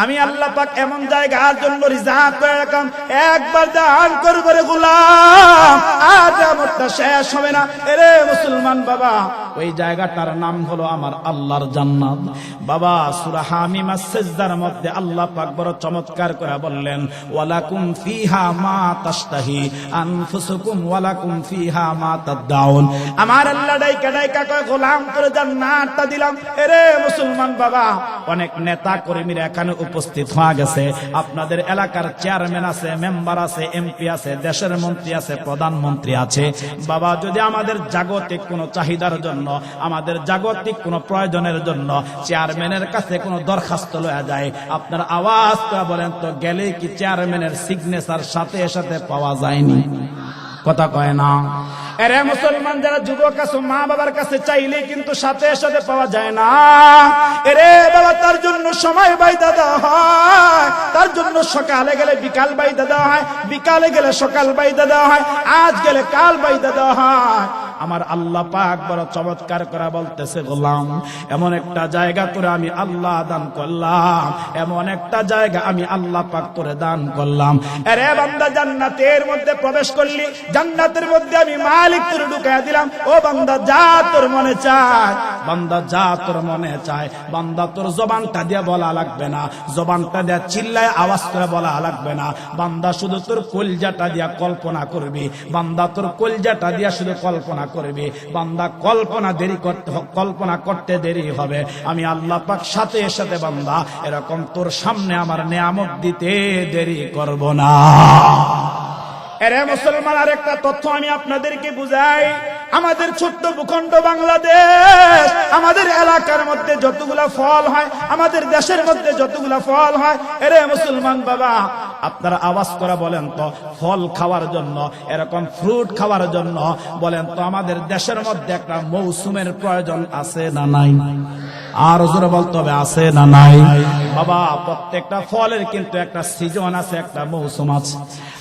আমি আল্লাহ পাক এমন জায়গার জন্য রিজার্ভ করে রাখলাম, একবার দান করবে রে গোলাম, আর আমরটা শেষ হবে না। এরে মুসলমান বাবা, ওই জায়গাটার নাম হলো আমার আল্লাহর জান্নাত। বাবা সূরা হামিম আস-সিজদার মধ্যে আল্লাহ পাক বড় চমৎকার করে বললেন, ওয়ালাকুম ফিহা মা তাশতাহি আনফুসুকুম ওয়ালাকুম ফিহা মা তাদউন। আমার আল্লাহ ডাইকা ডাইকা কয়, গোলাম তোর জান্নাতটা দিলাম। এরে মুসলমান বাবা, অনেক নেতা কর্মীরা এখানে উপস্থিত হয়ে গেছে। আপনাদের এলাকার চেয়ারম্যান আছে, মেম্বার আছে, এমপি আছে, দেশের মন্ত্রী আছে, প্রধানমন্ত্রী আছে। বাবা যদি আমাদের জাগতিক কোনো চাহিদার জন্য, আমাদের জাগতিক কোনো প্রয়োজনের জন্য চেয়ারম্যানের কাছে কোনো দরখাস্ত লয়া যায়, আপনার আওয়াজ করে বলেন তো, গেলে কি চেয়ারম্যানের সিগনেচার সাথে সাথে পাওয়া যায়নি? কথা কয় না। এরে মুসলমান যারা যুবক আছো, মা বাবার কাছে চাইলে কিন্তু সাথে সাথে পাওয়া যায় না। এরে বাবা, তার জন্য সময় বাইদা দেওয়া হয়, তার জন্য সকালে গেলে বিকাল বাইদা দেওয়া হয়, বিকালে গেলে সকাল বাইদা দেওয়া হয়, আজ গেলে কাল বাইদা দেওয়া হয়। আমার আল্লাহ পাক বড় চমৎকার করে বলতেছে, গোলাম এমন একটা জায়গা তোরে আমি আল্লাহ দান করলাম, এমন একটা জায়গা আমি আল্লাহ পাক তোরে দান করলাম। আরে বান্দা, জান্নাতের মধ্যে প্রবেশ করলি, জান্নাতের মধ্যে আমি মালিক তোরে ঢুকাইয়া দিলাম। ও বান্দা, যা তোর মনে চায়, বান্দা যা তোর মনে চায়। বান্দা তোর জবানটা দিয়ে বলা লাগবে না, জবানটা দিয়ে চিল্লায় আওয়াজ করে বলা লাগবে না। বান্দা শুধু তোর কলজাটা দিয়া কল্পনা করবি, বান্দা তোর কলজাটা দিয়া শুধু কল্পনা করবে। বান্দা কল্পনা করতে দেরি হবে, আমি আল্লাহ পাক সাথে সাথে বান্দা এরকম তোর সামনে আমার নেয়ামত দিতে দেরি করব না। এরে মুসলমান, আর একটা তথ্য আমি আপনাদেরকে বুঝাই। আমাদের ছোট্ট ভূখণ্ড বাংলাদেশ, আমাদের এলাকার মধ্যে যতগুলা ফল হয়, আমাদের দেশের মধ্যে যতগুলা ফল হয়, এরে মুসলমান বাবা আপনারা আওয়াজ করে বলেন তো, ফল খাওয়ার জন্য, এরকম ফ্রুট খাওয়ার জন্য বলেন তো, আমাদের দেশের মধ্যে একটা মৌসুমের প্রয়োজন আছে না নাই? আর জোরে বলতে হবে, আছে না নাই? বাবা, প্রত্যেকটা ফলের কিন্তু একটা সিজন আছে, একটা মৌসুম আছে।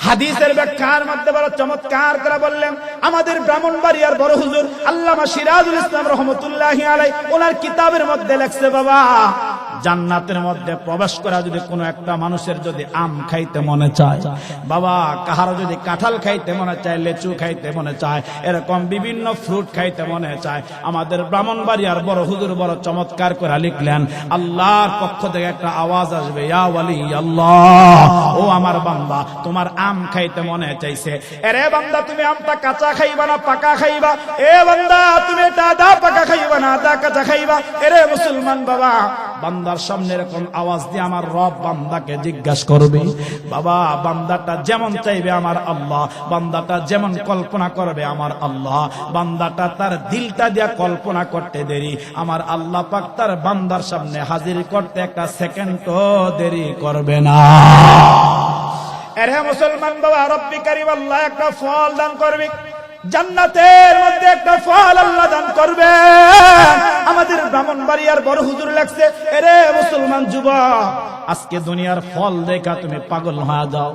হাদিসের ব্যাখ্যার মধ্যে বড় চমৎকার করে বললেন আমাদের ব্রাহ্মণবাড়িয়ার বড় হুজুর আল্লামা সিরাজুল ইসলাম রহমতুল্লাহি আলাইহি, ওনার কিতাবের মধ্যে লেখছে, বাবা জান্নাতের মধ্যে প্রবেশ করা যদি কোনো একটা মানুষের যদি আম খাইতে মনে চায়, বাবা কাহারো যদি কাঁঠাল খাইতে মনে চায়, লেচু খাইতে মনে চায়, এরকম বিভিন্ন ফ্রুট খাইতে মনে চায়, আমাদের ব্রাহ্মণবাড়িয়ার বড় হুজুর বড় চমৎকার করে লিখলেন, আল্লাহর পক্ষ থেকে একটা আওয়াজ আসবে, ইয়া ওয়ালি আল্লাহ, ও আমার বান্দা তোমার আম খাইতে মনে চাইছে। এরে বান্দা, তুমি আমটা কাঁচা খাইবা না পাকা খাইবা? এ বান্দা, তুমি এটা আদা পাকা খাইবা না আদা কাঁচা খাইবা? এরে মুসলমান বাবা, বান্দার সামনে এরকম আওয়াজ দিয়ে আমার রব বান্দাকে জিজ্ঞাসা করবে। বাবা, বান্দাটা যেমন চাইবে আমার আল্লাহ, বান্দাটা যেমন কল্পনা করবে আমার আল্লাহ, বান্দাটা তার দিলটা দিয়ে কল্পনা করতে দেরি, আমার আল্লাহ পাক তার বান্দার সামনে হাজির করতে একটা সেকেন্ডও দেরি করবে না। আরে মুসলমান বাবা, রব্বি কারীম আল্লাহ একটা ফল দান করবে, জান্নাতের মধ্যে একটা ফল আল্লাহ দান করবে। আমাদের ব্রাহ্মণবাড়িয়ার বড় হুজুর লাগছে, এরে মুসলমান যুবক, আজকে দুনিয়ার ফল দেখা তুমি পাগল হয়ে যাও।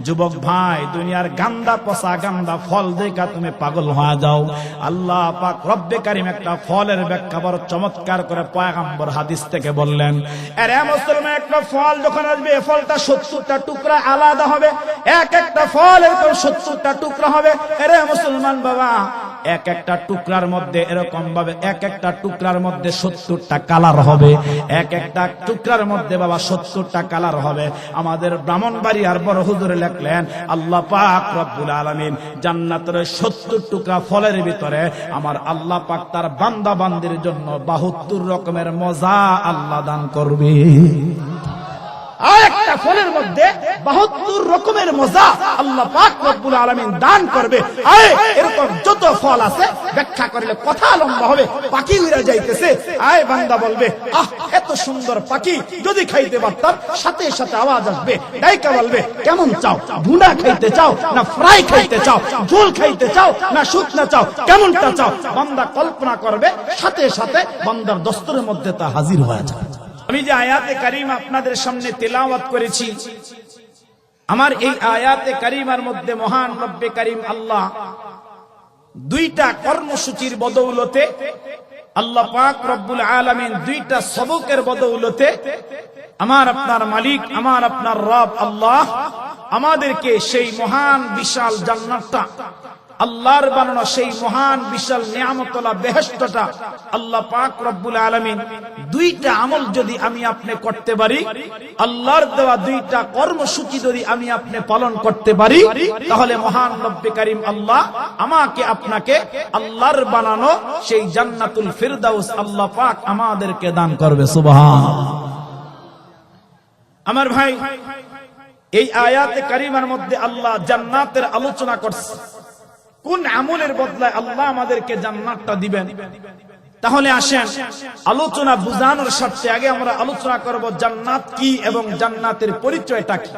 যুবক ভাই, দুনিয়ার গান্দা পচা গান্দা ফল দেখা তুমি পাগল হয়ে যাও। আল্লাহ পাক রব্বে কারীম একটা ফলের ব্যাখ্যা বড় চমৎকার করে পয়গম্বর হাদিস থেকে বললেন, এরে মুসলমান, একটা ফল যখন আসবে, ফলটা 70টা টুকরা আলাদা হবে, এক একটা ফল এরকম 70টা টুকরা হবে। এরে মুসলমান বাবা, এক একটা টুকরার মধ্যে এরকম ভাবে এক একটা টুকরার মধ্যে 70টা কালার হবে, এক একটা টুকরার মধ্যে বাবা 70টা কালার হবে। আমাদের ব্রাহ্মণবাড়িয়ার বড় হুজুর লিখলেন, আল্লাহ পাক রব্বুল আলামিন জান্নাতের 70 টুকরা ফলের ভিতরে আমার আল্লাহ পাক তার বান্দা বান্দির জন্য 72 রকমের মজা আল্লাহ দান করবে। একটা ফলের মধ্যে 72 রকমের মজা আল্লাহ পাক রব্বুল আলামিন দান করবে। এরকম যত ফল আছে ব্যাখ্যা করলে কথা লম্বা হবে, পাখি উড়ে যাইতেছে। আয় বান্দা বলবে, আহ এত সুন্দর পাখি যদি খাইতে পারতাম, সাথে সাথে আওয়াজ আসবে, ডাইকা বলবে, কেমন চাও? ভুনা খাইতে চাও না ফ্রাই খাইতে চাও? ঝোল খাইতে চাও না শুকনা চাও? কেমনটা চাও? বান্দা কল্পনা করবে, সাথে সাথে বান্দার দস্তরের মধ্যে তা হাজির হয়ে যায়। আমি যে আয়াতে কারিমা আপনাদের সামনে তেলাওয়াত করেছি, আমার এই আয়াতে কারিমার মধ্যে মহান রব্বে কারিম আল্লাহ দুইটা কর্মসূচির বদৌলতে, আল্লাহ পাক রব্বুল আলামিন দুইটা সবকের বদৌলতে আমার আপনার মালিক, আমার আপনার রব আল্লাহ আমাদেরকে সেই মহান বিশাল জান্নাতটা, আল্লাহর বানানো সেই মহান বিশাল নিয়ামতওয়ালা বেহেশতটা আল্লাহ পাক রব্বুল আলামিন দুইটা আমল যদি আমি আপনি করতে পারি, আল্লাহর দেওয়া দুইটা কর্মসূচি যদি আমি আপনি পালন করতে পারি, তাহলে মহান রব্বে কারীম আল্লাহ আমাকে আপনাকে আল্লাহর বানানো সেই জান্নাতুল ফিরদাউস আল্লাহ পাক আমাদেরকে দান করবে। সুবহানাল্লাহ। আমার ভাই, এই আয়াতে কারিমার মধ্যে আল্লাহ জান্নাতের আলোচনা করছে। কোন আমলের বদলায় আল্লাহ আমাদেরকে জান্নাতটা দিবেন? তাহলে আসেন আলোচনা বুঝানোর স্বার্থে আগে আমরা আলোচনা করব জান্নাত কি এবং জান্নাতের পরিচয়টা কি।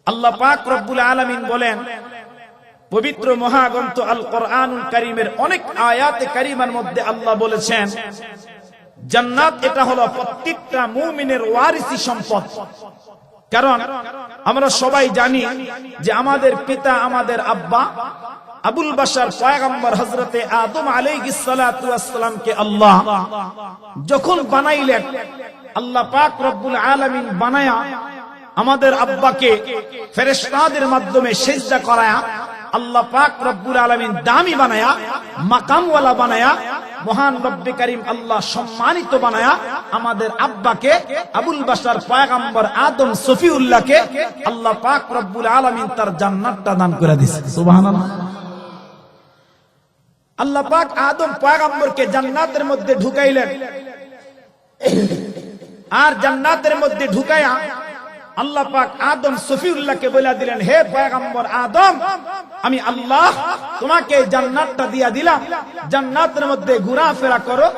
আল্লাহ পাক রব্বুল আলামিন বলেন পবিত্র মহাগ্রন্থ আল কোরআনুল কারীমের অনেক আয়াতে কারিমার মধ্যে আল্লাহ বলেছেন জান্নাত এটা হলো প্রত্যেকটা মুমিনের ওয়ারিসি সম্পদ। কারণ আমরা সবাই জানি যে আমাদের পিতা, আমাদের আব্বা আবুল বাশার পয়গম্বর হযরতে আদম আলাইহিস সালাতু ওয়াস সালামকে আল্লাহ যখন বানাইলেন, আল্লাহ পাক রব্বুল আলামিন বানায়া আমাদের আব্বাকে ফেরেশতাদের মাধ্যমে সিজদা করায়া আল্লাহ পাক রব্বুল আলামিন দামি বানায়া, মাকামওয়ালা বানায়া, মহান রব্বে কারীম আল্লাহ সম্মানিত বানায়া আমাদের আব্বাকে আবুল বাশার পয়গম্বর আদম সফিউল্লাহকে আল্লাহ পাক রব্বুল আলামিন তার জান্নাতটা দান করে দিয়েছে। সুবহানাল্লাহ। আল্লাহ পাক আদম পয়গম্বরকে জান্নাতের মধ্যে ঢুকাইলেন, আর জান্নাতের মধ্যে ঢুকায়া আল্লাহ পাক আদম সফিউল্লাহকে বলে দিলেন, হে পয়গম্বর আদম, আমি আল্লাহ তোমাকে জান্নাতটা দিয়া দিলাম, জান্নাতের মধ্যে ঘোরাফেরা করো,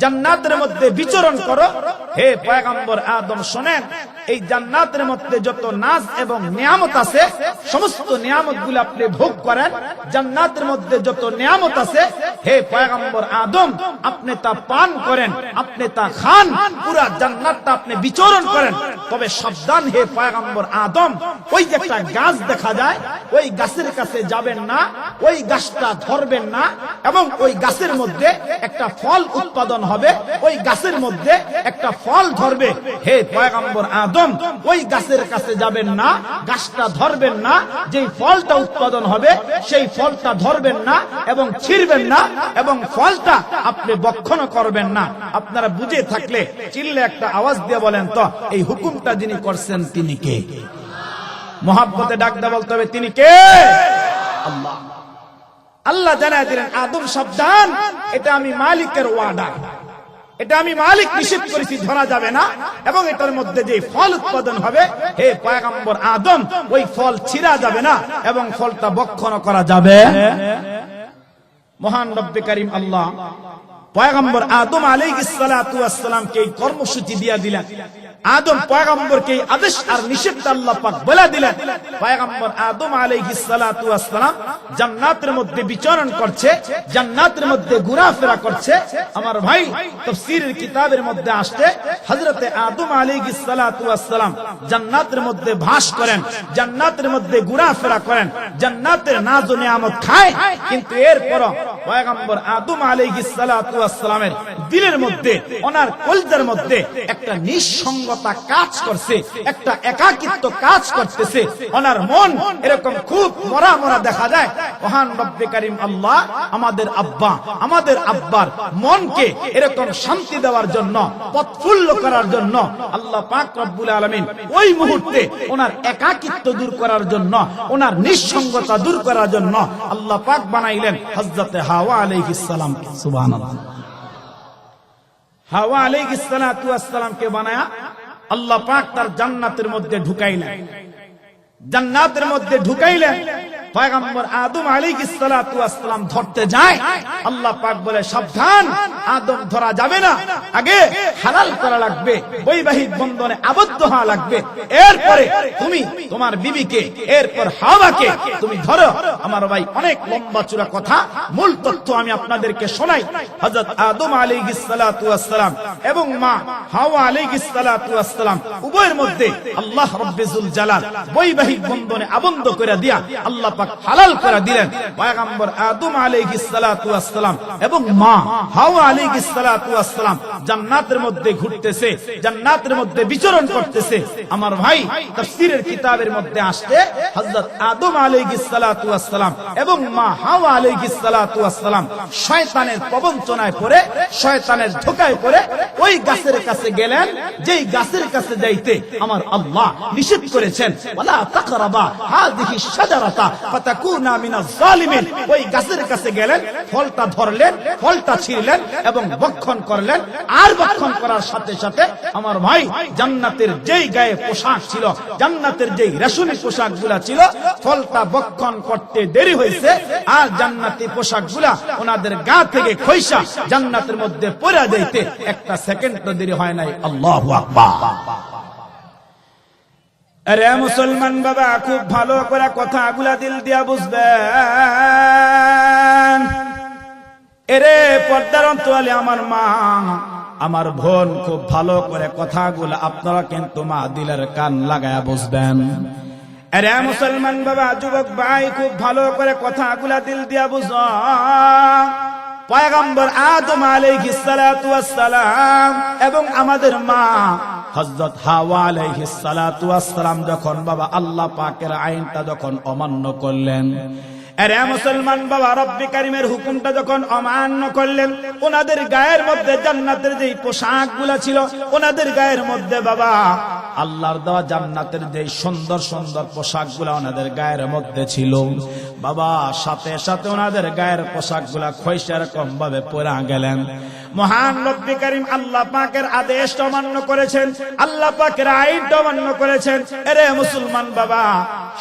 জান্নাতের মধ্যে বিচরণ করো। হে পয়গম্বর আদম শোনেন, এই জান্নাতের মধ্যে যত নাজ এবং নিয়ামত আছে সমস্ত নিয়ামতগুলো আপনি ভোগ করেন। জান্নাতের মধ্যে যত নিয়ামত আছে হে পয়গম্বর আদম আপনি তা পান করেন, আপনি তা খান, পুরা জান্নাতটা আপনি বিচরণ করেন। তবে সাবধান হে পয়গম্বর আদম, ওই যে একটা গাছ দেখা যায় ওই গাছের কাছে যাবেন না, ওই গাছটা ধরবেন না, এবং ওই গাছের মধ্যে একটা ফল উৎপাদন হবে, ওই গাছের মধ্যে একটা ফল ধরবে। হে পয়গম্বর আদম, ওই গাছের কাছে যাবেন না, গাছটা ধরবেন না, যেই ফলটা উৎপাদন হবে সেই ফলটা ধরবেন না এবং ছিঁড়বেন না, এবং ফলটা আপনি ভক্ষণ করবেন না। আপনারা বুঝে থাকলে চিল্লে একটা আওয়াজ দিয়ে বলেন তো, এই হুকুমটা যিনি করছেন তিনি কে? মহাব্বতে ডাক দিয়ে বলতে হবে তিনি কে? আল্লাহ। আল্লাহ জানায় দিলেন আদম সাবধান, এটা আমি মালিকের ওয়াদা, এটা আমি মালিক নিষেধ করেছি, ধরা যাবে না, এবং এটার মধ্যে যে ফল উৎপাদন হবে হে পয়গম্বর আদম ওই ফল ছিঁড়া যাবে না এবং ফলটা ভক্ষণ করা যাবে। মহান রব্বে কারীম আল্লাহ পয়গম্বর আদম আলাইহিস সালাতু ওয়াস সালামকে এই কর্মসূচি দিয়া দিলেন। আদম পয়গম্বরকে আদেশ আর নিষেধ আল্লাহ পাক বলে দিলেন। পয়গম্বর আদম আলাইহিস সালাতু ওয়াস সালাম জান্নাতের মধ্যে বিচরণ করছে, জান্নাতের মধ্যে ঘোরাফেরা করছে। আমার ভাই, তাফসীরের কিতাবের মধ্যে আসছে হযরতে আদম আলাইহিস সালাতু ওয়াস সালাম জান্নাতের মধ্যে ভাস করেন, জান্নাতের মধ্যে ঘোরাফেরা করেন, জান্নাতের নাজ ও নিয়ামত খায়, কিন্তু এরপর পয়গম্বর আদম আলাইহিস সালাতু ওয়াস সালামের দিলের মধ্যে, ওনার কলজার মধ্যে একটা নিঃসঙ্গ কাজ করছে, একটা একাকিত্ব কাজ করতেছে। ওনার মন এরকম খুব মরা মরা দেখা যায়। মহান রব্বে কারীম আল্লাহ আমাদের আব্বা, আমাদের আব্বার মনকে এরকম শান্তি দেওয়ার জন্য, প্রফুল্ল করার জন্য আল্লাহ পাক রব্বুল আলামিন ওই মুহূর্তে ওনার একাকিত্ব দূর করার জন্য, ওনার নিঃসঙ্গতা দূর করার জন্য আল্লাহ পাক বানাইলেন হযরতে হাওয়া আলাইহিস সালাম। সুবহানাল্লাহ। হাওয়া আলাইহিস সালাতু ওয়াস সালামকে বানায়া আল্লাহ পাক তার জান্নাতের মধ্যে ঢুকাইলেন। জান্নাতের মধ্যে ঢুকাইলেন, পয়গম্বর আদম আলাইহিস সালাতু ওয়াস সালাম ধরতে যায়, আল্লাহ পাক বলে সাবধান, আদম ধরা যাবে না, আগে হালাল করা লাগবে, বৈবাহিক বন্ধনে আবদ্ধ হওয়া লাগবে, এরপরে তুমি তোমার বিবিকে, এরপর হাওয়াকে তুমি ধরো। আমার ভাই, অনেক লম্বা চূড়া কথা, মূল তথ্য আমি আপনাদেরকে শোনাই। হযরত আদম আলাইহিস সালাতু ওয়াস সালাম এবং মা হাওয়া আলাইহিস সালাতু ওয়াস সালাম উভয়ের মধ্যে আল্লাহ রাব্বুল জালাল বৈবাহিক বন্ধনে আবদ্ধ করে দিয়া আল্লাহ পাক হালাল করে দিলেন। পয়গম্বর আদম আলাইহিস সালাতু ওয়াস সালাম এবং মা হাওয়া আলাইহিস সালাতু ওয়াস সালাম জান্নাতের মধ্যে ঘুরতেছে, জান্নাতের মধ্যে বিচরণ করতেছে। আমার ভাই তাফসীরের কিতাবের মধ্যে আসছে হযরত আদম আলাইহিস সালাতু ওয়াস সালাম এবং মা হাওয়া আলাইহিস সালাতু ওয়াস সালাম শয়তানের প্রবঞ্চনায় পড়ে, শয়তানের ধোঁকায় পড়ে ওই গাছের কাছে গেলেন, যেই গাছের কাছে যাইতে আমার আল্লাহ নিষেধ করেছেন, ওয়ালা তাকরাবা হাযিহি শাজারাতা ফাতাকুনা মিনাজ জালিমিন। ওই গাছের কাছে গেলেন, ফলটা ধরলেন, ফলটা ছিঁড়লেন এবং ভক্ষণ করলেন। আর ভক্ষণ করার সাথে সাথে আমার ভাই জান্নাতের যেই গায়ে পোশাক ছিল, জান্নাতের যেই রেশমি পোশাকগুলা ছিল, ফলটা ভক্ষণ করতে দেরি হয়েছে আর জান্নাতি পোশাকগুলা ওনাদের গা থেকে খইসা জান্নাতের মধ্যে পড়ে যাইতে একটা সেকেন্ড দেরি হয় নাই। আল্লাহু আকবার। আরে মুসলমান বাবা, খুব ভালো করে কথাগুলা দিল দিয়া বুঝবেন। এরে পর্দার অন্তরালে আমার মা, আমার বোন, খুব ভালো করে কথাগুলা আপনারা কিন্তু মা দিলের কান লাগায়া বুঝবেন। আরে মুসলমান বাবা, যুবক ভাই, খুব ভালো করে কথাগুলা দিল দিয়া বুঝো। পয়গম্বর আদম আলাইহিস সালাতু ওয়াস সালাম এবং আমাদের মা হযরত হাওয়া আলাইহিস সালাতু ওয়াস সালাম যখন বাবা আল্লাহ পাকের আইনটা যখন অমান্য করলেন, আরে মুসলমান বাবা, রব্বি কারীমের হুকুমটা যখন অমান্য করলেন, ওনাদের গায়ের মধ্যে জান্নাতের যেই পোশাকগুলা ছিল, ওনাদের গায়ের মধ্যে বাবা আল্লাহর দেওয়া জান্নাতের যেই সুন্দর সুন্দর পোশাকগুলা ওনাদের গায়ের মধ্যে ছিল বাবা, সাথে সাথে ওনাদের গায়ের পোশাকগুলা খইসা এরকম ভাবে পরে গেলেন। মহান রব্বি কারীম আল্লাহ পাকের আদেশ অমান্য করেছেন, আল্লাহ পাকের আইন অমান্য করেছেন। এরে মুসলমান বাবা,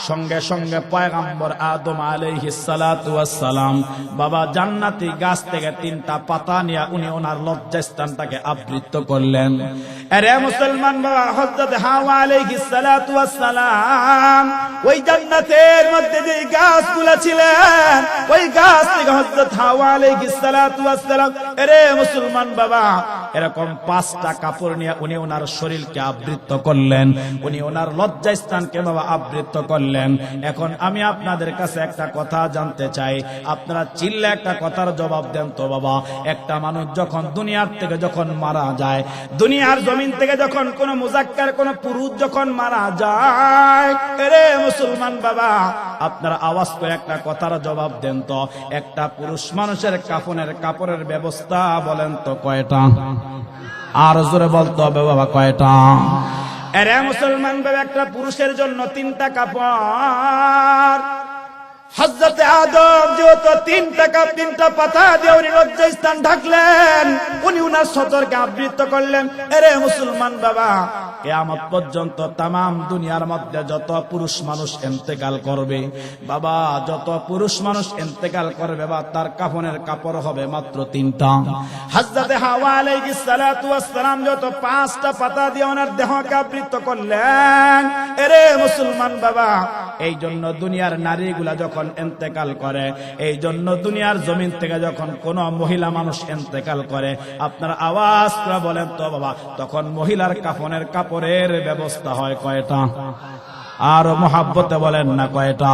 সঙ্গে সঙ্গে পয়গম্বর আদম আলাইহিস সালাতু ওয়াস সালাম বাবা জান্নাতি গাছ থেকে 3টা পাতা নিয়ে উনি ওনার লজ্জাস্থানটাকে আবৃত করলেন। আরে মুসলমান বাবা, হযরত হাওয়া আলাইহিস সালাতু ওয়াস সালাম ওই জান্নাতের মধ্যে যে গাছগুলো ছিলেন, ওই গাছ থেকে হযরত হাওয়া আলাইহিস সালাতু ওয়াস সালাম আরে মুসলমান বাবা এরকম 5টা কাপড় নিয়ে উনি ওনার শরীরকে আবৃত করলেন, উনি ওনার লজ্জাস্থানকে বাবা আবৃত করলেন। এখন আমি আপনাদের কাছে একটা কথা জানতে চাই, আপনারা চিল্লা একটা কথার জবাব দেন তো বাবা। একটা মানুষ যখন দুনিয়ার থেকে যখন মারা যায়, দুনিয়ার জমিন থেকে যখন কোন মুজাক্কার কোন পুরুষ যখন মারা যায়, এরে মুসলমান বাবা আপনারা আওয়াজ করে একটা কথার জবাব দেন তো, একটা পুরুষ মানুষের কাফনের কাপড়ের ব্যবস্থা বলেন তো কয়টা? আর জোরে বলতে হবে বাবা, কয়টা? এরে মুসলমান বাবা, একটা পুরুষের জন্য 3টা কাপড়। হযরত আদম যেহেতু 3টা পাতা দিয়ে উনি লজ্জাস্থান ঢাকলেন, উনি উনার সতর্কে আবৃত করলেন। এরে মুসলমান বাবা, কিয়ামত পর্যন্ত তামাম দুনিয়ার মধ্যে যত পুরুষ মানুষ ইন্তেকাল করবে বাবা, যত পুরুষ মানুষ ইন্তেকাল করবে বা তার কাফনের কাপড় হবে মাত্র 3টা। হযরত হাওয়া আলাইহিস সালাতু ওয়াস সালাম যত 5টা পাতা দিয়ে ওনার দেহকে আবৃত করলেন। এরে মুসলমান বাবা, এই জন্য দুনিয়ার নারীগুলা যখন ইন্তেকাল করে, এই জন্য দুনিয়ার জমিন থেকে যখন কোন মহিলা মানুষ ইন্তেকাল করে, আপনারা আওয়াজ করে বলেন তো বাবা, তখন মহিলার কাফনের কাপড়ের ব্যবস্থা হয় কয়টা? আর মহাব্বতে বলেন না কয়টা?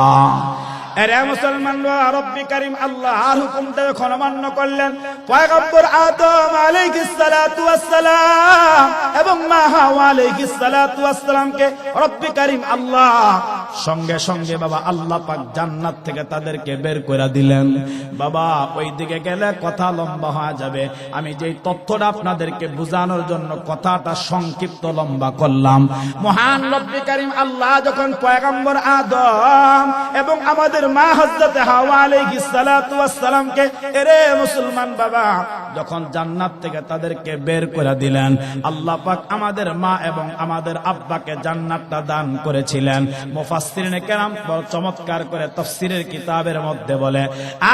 এরে মুসলমান, রব্বি কারীম আল্লাহর হুকুমটা যখন অমান্য করলেন, পয়গম্বর আদম আলাইহিস সালাতু ওয়াস সালাম এবং মা হাওয়া আলাইহিস সালাতু ওয়াস সালামকে রব্বি কারীম আল্লাহ সঙ্গে সঙ্গে বাবা আল্লাহ পাক জান্নাত থেকে তাদেরকে বের করে দিলেন। বাবা ওই দিকে গেলে কথা লম্বা হয়ে যাবে, আমি যেই তথ্যটা আপনাদেরকে বোঝানোর জন্য কথাটা সংক্ষিপ্ত লম্বা করলাম। মহান রব্বি কারীম আল্লাহ যখন পয়গম্বর আদম এবং আমাদের মা হযরত হাওয়া আলাইহিস সালাতু ওয়াস সালামকে এরে মুসলমান বাবা যখন জান্নাত থেকে তাদেরকে বের করে দিলেন, আল্লাহ পাক আমাদের মা এবং আমাদের আব্বাকে জান্নাতটা দান করেছিলেন। মুফাসসিরিনে কেরাম বড় চমৎকার করে তাফসীরের কিতাবের মধ্যে বলে,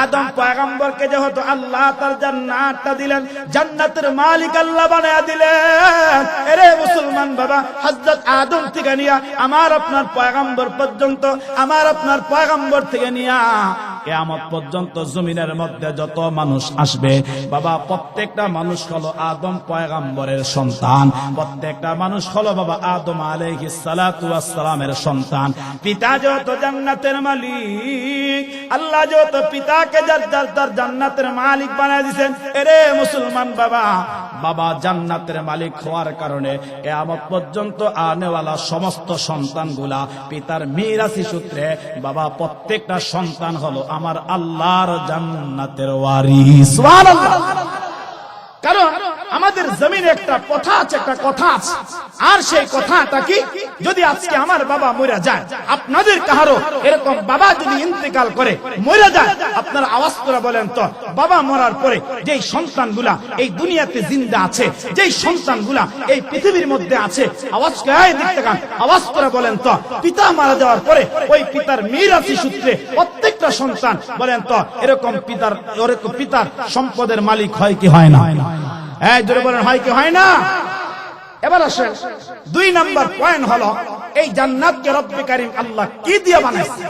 আদম পয়গম্বরকে যেহেতু আল্লাহ তার জান্নাতটা দিলেন, জান্নাতের মালিক আল্লাহ বানায়া দিলেন। এরে মুসলমান বাবা, হযরত আদম থেকে নিয়া আমার আপনার পয়গম্বর পর্যন্ত, আমার আপনার পয়গম্বর থেকে নিয়া কিয়ামত পর্যন্ত জমিনের মধ্যে যত মানুষ আসবে বাবা, প্রত্যেকটা মানুষ হলো আদম পয়গম্বরের সন্তান, প্রত্যেকটা মানুষ হলো বাবা আদম আলাইহিস সালাতু ওয়াস সালামের সন্তান। পিতা যত জান্নাতের মালিক, আল্লাহ যত পিতাকে যার জান্নাতের মালিক বানায় দিয়েছেন। এরে মুসলমান বাবা, বাবা জান্নাতের মালিক হওয়ার কারণে কিয়ামত পর্যন্ত আনেওয়ালা সমস্ত সন্তানগুলা পিতার মিরাসি সূত্রে বাবা প্রত্যেকটা সন্তান হলো আমার আল্লাহর জান্নাতের ওয়ারিস। সুবহানাল্লাহ। কারণ আমাদের জমিনে একটা কথা আছে, একটা কথা আছে, আর সেই কথাটা কি, যদি আজকে আমার বাবা মরে যায়, আপনাদের কারো এরকম বাবা যদি ইন্তেকাল করে মরে যায়, আপনারা আওয়াজ করে বলেন তো, বাবা মরার পরে যেই সন্তানগুলা এই দুনিয়াতে জিন্দা আছে, যেই সন্তানগুলা এই পৃথিবীর মধ্যে আছে, আওয়াজ আওয়াজ করে বলেন তো, পিতা মারা যাওয়ার পরে ওই পিতার মিরাসি সূত্রে প্রত্যেকটা সন্তান বলেন তো এরকম পিতার সম্পদের মালিক হয় কি হয় না? জোরে বলেন, হয় কি হয় না? এবার আসেন 2 নাম্বার পয়েন্ট হলো, এই জান্নাতকে রব্বে কারীম আল্লাহ কি দিয়ে বানাইছে?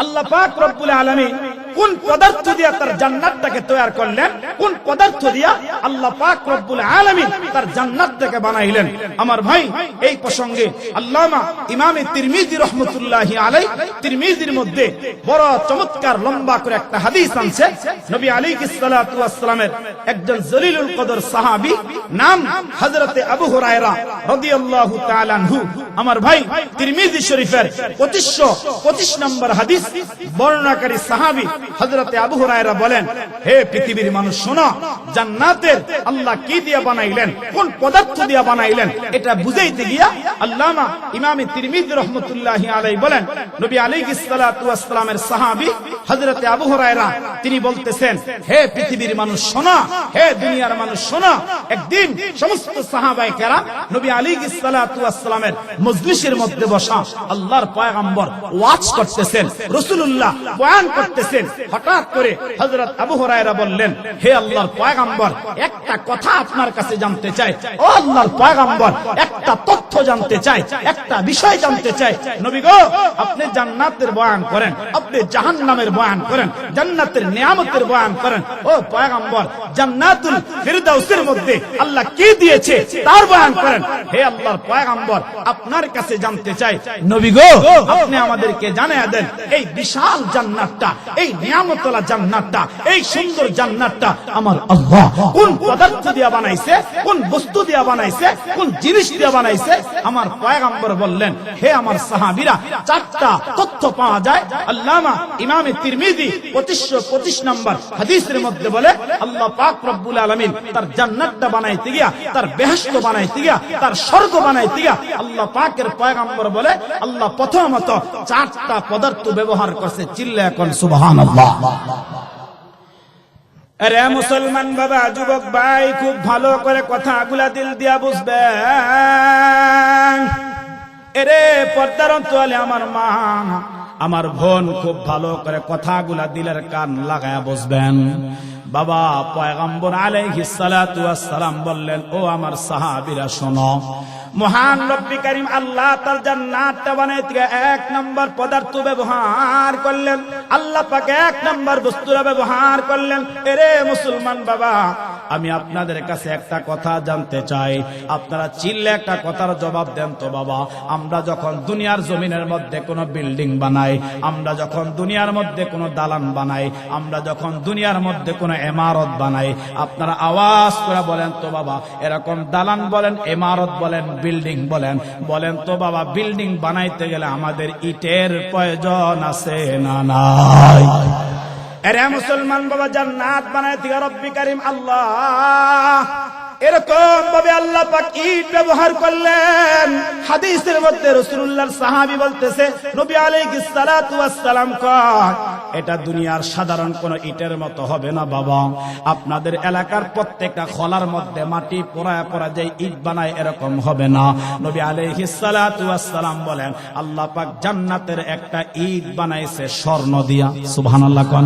আল্লাহ পাক রব্বুল আলামিন কোন পদার্থ দিয়ে তার জান্নাতটাকে তৈরি করলেন? কোন পদার্থ দিয়া আল্লাহ পাক রব্বুল আলামিন তার জান্নাতটাকে বানাইলেন? আমার ভাই, এই প্রসঙ্গে আল্লামা ইমামে তিরমিজি রাহমাতুল্লাহি আলাইহি তিরমিজির মধ্যে বড় চমৎকার লম্বা করে একটা হাদিস আনছে। নবী আলাইহিস সালাতু ওয়াস সালামের একজন জলিলুল কদর সাহাবী, নাম হযরতে আবু হুরায়রা রাদিয়াল্লাহু তাআলা আনহু। আমার ভাই, তিরমিজি শরীফের 2525 নম্বর হাদিস বর্ণনাকারী সাহাবী হযরতে আবু হুরায়রা বলেন, হে পৃথিবীর মানুষ শোনো, জান্নাতের আল্লাহ কি দিয়ে বানাইলেন, কোন পদার্থ দিয়ে বানাইলেন, এটা বুঝাইতে গিয়া আল্লামা ইমামে তিরমিজি রাহমাতুল্লাহি আলাইহি বলেন, নবী আলাইহিস সালাতু ওয়াস সালামের সাহাবী হযরতে আবু হুরায়রা তিনি বলতেছেন, হে পৃথিবীর মানুষ শোনো, হে দুনিয়ার মানুষ শোনো। একদিন সমস্ত সাহাবায়ে কেরাম নবী আলাইহিস সালাতু ওয়াস সালামের মজলিসের মধ্যে বসা আল্লাহর পয়গম্বর ওয়াজ করতেছেন, রাসূলুল্লাহ বয়ান করতেছেন। হঠাৎ করে হযরত আবু হুরায়রা বললেন, হে আল্লাহর পয়গম্বর, একটা কথা আপনার কাছে জানতে চাই। ও আল্লাহর পয়গম্বর, একটা তথ্য জানতে চাই, একটা বিষয় জানতে চাই। নবী গো, আপনি জান্নাতের বয়ান করেন, আপনি জাহান্নামের বয়ান করেন, জান্নাতের নিয়ামতের বয়ান করেন। ও পয়গম্বর, জান্নাতুল ফিরদাউসের মধ্যে আল্লাহ কি দিয়েছে তার বয়ান করেন। হে আল্লাহর পয়গম্বর, আপনার কাছে জানতে চাই, নবী গো, আপনি আমাদেরকে জানিয়ে দেন, এই বিশাল জান্নাতটা, এই নিয়ামতওয়ালা জান্নাতটা, এই সুন্দর জান্নাতটা আমার আল্লাহ কোন পদার্থ দিয়ে বানাইছে, কোন বস্তু দিয়ে বানাইছে, কোন জিনিস দিয়ে বানাইছে? আমার পয়গম্বর বললেন, হে আমার সাহাবীরা, 4টা তথ্য পাওয়া যায়। আল্লামা ইমামে তিরমিজি 2525 নম্বর হাদিসের মধ্যে বলে, আল্লাহ পাক রব্বুল আলামিন তার জান্নাতটা বানাইতে গিয়া, তার বেহেশত বানাইতে গিয়া, তার স্বর্গ বানাইতে গিয়া আল্লাহ পাকের পয়গম্বর বলে, আল্লাহ প্রথমত 4টা পদার্থ ব্যবহার করছে। চিল্লা এখন সুবহানাল্লাহ। আরে মুসলমান বাবা, যুবক ভাই, খুব ভালো করে কথাগুলা দিল দিয়া বুঝবেন। এরে পর্দার অন্তরালে আমার মা, আমার বোন, খুব ভালো করে কথাগুলা দিলের কান লাগায়া বুঝবেন। বাবা পয়গম্বর আলাইহিস সালাতু ওয়াস সালাম বললেন, ও আমার সাহাবীরা শোনো, মহান রব্বি কারীম আল্লাহ তার জান্নাতটা বানাইতে 1 নাম্বার পদার্থ ব্যবহার করলেন। আল্লাহ পাক 1 নাম্বার বস্তুরা ব্যবহার করলেন। এরে মুসলমান বাবা, আমি আপনাদের কাছে একটা কথা জানতে চাই, আপনারা চিল্লে একটা কথার জবাব দেন তো বাবা। আমরা যখন দুনিয়ার জমিনের মধ্যে কোনো বিল্ডিং বানাই, আমরা যখন দুনিয়ার মধ্যে কোনো দালান বানাই, আমরা যখন দুনিয়ার মধ্যে কোনো ইমারত বানাই, আপনারা আওয়াজ করে বলেন তো বাবা, এরকম দালান বলেন, ইমারত বলেন, বিল্ডিং বলেন, বলেন তো বাবা, বিল্ডিং বানাইতে গেলে আমাদের ইটের প্রয়োজন আছে না নাই? এরে মুসলমান বাবা, জান্নাত বানাইতে গিয়ে রব্বি কারীম আল্লাহ এরকম ভাবে আল্লাহ পাক ইট ব্যবহার করলেন। হাদিসের মধ্যে রাসূলুল্লাহর সাহাবী বলতেছে, নবী আলাইহিস সালাতু ওয়াস সালাম কয়, এটা দুনিয়ার সাধারণ কোন ইটের মতো হবে না বাবা। আপনাদের এলাকার প্রত্যেকটা খলার মধ্যে মাটি পোড়ায় পোড়া যে ইট বানায় এরকম হবে না। নবী আলাইহিস সালাতু ওয়াস সালাম বলেন, আল্লাহ পাক জান্নাতের একটা ইট বানাইছে স্বর্ণ দিয়া। সুবহানাল্লাহ কোন।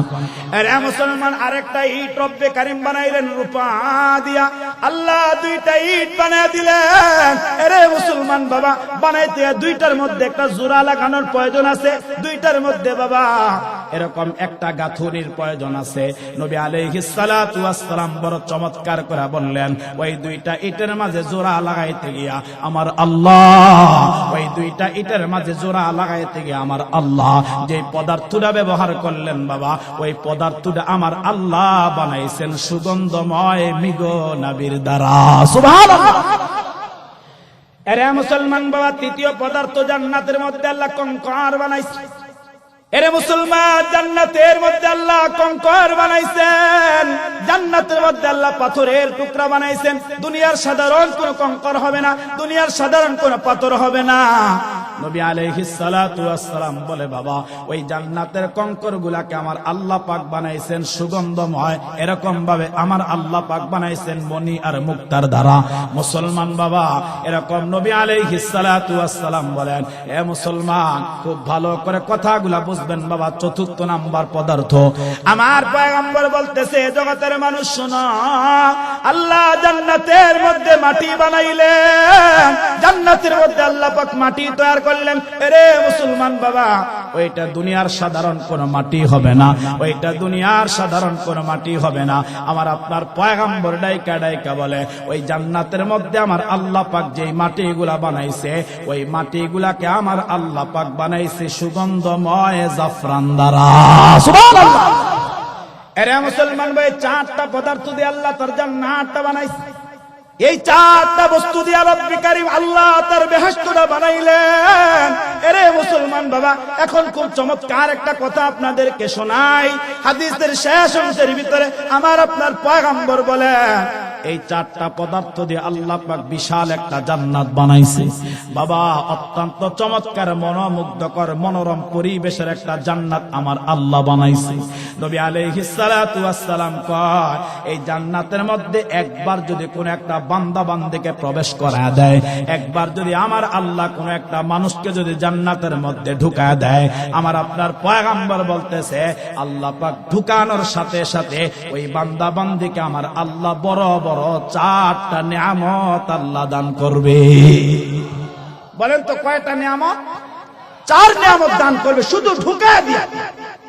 আরে মুসলমান, আরেকটা ইট রব্বে কারীম বানাইলেন রূপা দিয়া। আল্লাহ 2টা ইট বানায় দিলেন। আরে মুসলমান বাবা, বানাইতে 2টার মধ্যে একটা জোড়া লাগানোর প্রয়োজন আছে। 2টার মধ্যে বাবা এরকম একটা গাথুনির প্রয়োজন আছে। নবী আলাইহিস সালাতু ওয়াস সালাম বড় চমৎকার করে বললেন, ওই দুইটা ইটের মাঝে জোড়া লাগাইতে গিয়া আমার আল্লাহ, ওই দুইটা ইটের মাঝে জোড়া লাগাইতে গিয়া আমার আল্লাহ যে পদার্থটা ব্যবহার করলেন বাবা, ওই পদার্থটা আমার আল্লাহ বানাইছেন সুগন্ধময় মৃগো নাবির দ্বারা। সুবহানাল্লাহ। এরে মুসলমান বাবা, তৃতীয় পদার্থ জান্নাতের মধ্যে আল্লাহ কঙ্কর বানাইছে। এরে মুসলমান, জান্নাতের মধ্যে আল্লাহ কঙ্কর বানাইছেন, জান্নাতের মধ্যে আল্লাহ পাথরের টুকরা বানাইছেন। দুনিয়ার সাধারণ কোন কঙ্কর হবে না, দুনিয়ার সাধারণ কোন পাথর হবে না। নবী আলাইহিস সালাতু ওয়াস সালাম বলে বাবা, ওই জান্নাতের কঙ্কর গুলাকে আমার আল্লাহ পাক বানাইছেন সুগন্ধময়, এরকম ভাবে আমার আল্লাহ পাক বানাইছেন মণি আর মুক্তার দ্বারা। মুসলমান বাবা, এরকম নবী আলাইহিস সালাতু ওয়াস সালাম বলেন, এ মুসলমান খুব ভালো করে কথাগুলা বুঝবেন বাবা। চতুর্থ নাম্বার পদার্থ আমার পয়গম্বর বলতেছে, জগতের মানুষ শোনো, আল্লাহ জান্নাতের মধ্যে মাটি বানাইলেন, জান্নাতের মধ্যে আল্লাহ পাক মাটি তৈরি করলেন। এরে মুসলমান বাবা, ওইটা দুনিয়ার সাধারণ কোন মাটি হবে না, ওইটা দুনিয়ার সাধারণ কোন মাটি হবে না। আমার আপনার পয়গম্বর ডাইকা ডাইকা বলে, ওই জান্নাতের মধ্যে আমার আল্লাহ পাক যেই মাটিগুলা বানাইছে, ওই মাটিগুলাকে আমার আল্লাহ পাক বানাইছে সুগন্ধময় জাফরান দ্বারা। সুবহানাল্লাহ। এরে মুসলমান ভাই, চারটা পদার্থ দিয়ে আল্লাহ তার জান্নাতটা বানাইছে। এই চারটা বস্তু দিয়ে রব্বি কারীম আল্লাহ তার বেহেশতটা বানাইলেন। এরে মুসলমান বাবা, এখন খুব চমৎকার একটা কথা আপনাদেরকে শোনাই। হাদিসের শেষ অংশের ভিতরে আমার আপনার পয়গম্বর বলেন, এই চারটা পদার্থ দিয়ে আল্লাহ পাক বিশাল একটা জান্নাত বানাইছে বাবা। অত্যন্ত চমৎকার, মনোমুগ্ধকর, মনোরম পরিবেশের একটা জান্নাত আমার আল্লাহ বানাইছে। নবী আলাইহিস সালাতু ওয়াস সালাম কয়, এই জান্নাতের মধ্যে একবার যদি কোন একটা বান্দা বান্দিকে প্রবেশ করায় দেয়, একবার যদি আমার আল্লাহ কোন একটা মানুষকে যদি জান্নাতের মধ্যে ঢুকায় দেয়, আমার আপনার পয়গম্বর বলতেছে, আল্লাহ পাক ঢুকানোর সাথে সাথে ওই বান্দা বান্দিকে আমার আল্লাহ বড় বড় চারটা নিয়ামত আল্লাহ দান করবে। বলেন তো কয়টা নিয়ামত? চার নিয়ামত দান করবে, শুধু ঢুকায় দিয়া।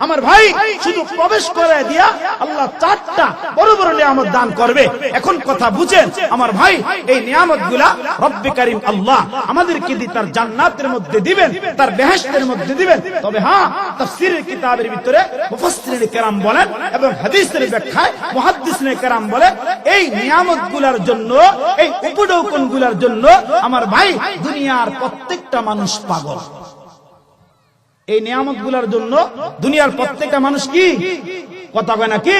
আমার ভাই, শুধু প্রবেশ করে দিয়া আল্লাহ চারটা বড় বড় নিয়ামত দান করবে। এখন কথা বুঝেন আমার ভাই, এই নিয়ামতগুলা রব্বি কারীম আল্লাহ আমাদেরকে তার জান্নাতের মধ্যে দিবেন, তার বেহেশতের মধ্যে দিবেন। তবে হ্যাঁ, তাফসীরের কিতাবের ভিতরে মুফাসসিরিন কেরাম বলেন এবং হাদিসের ব্যাখ্যায় মুহাদ্দিসিন কেরাম বলেন, এই নিয়ামতগুলোর জন্য, এই উপঢৌকনগুলোর জন্য আমার ভাই দুনিয়ার প্রত্যেকটা মানুষ পাগল। এই নিয়ামতগুলোর জন্য দুনিয়ার প্রত্যেকটা মানুষ কি কথা কয় না, কি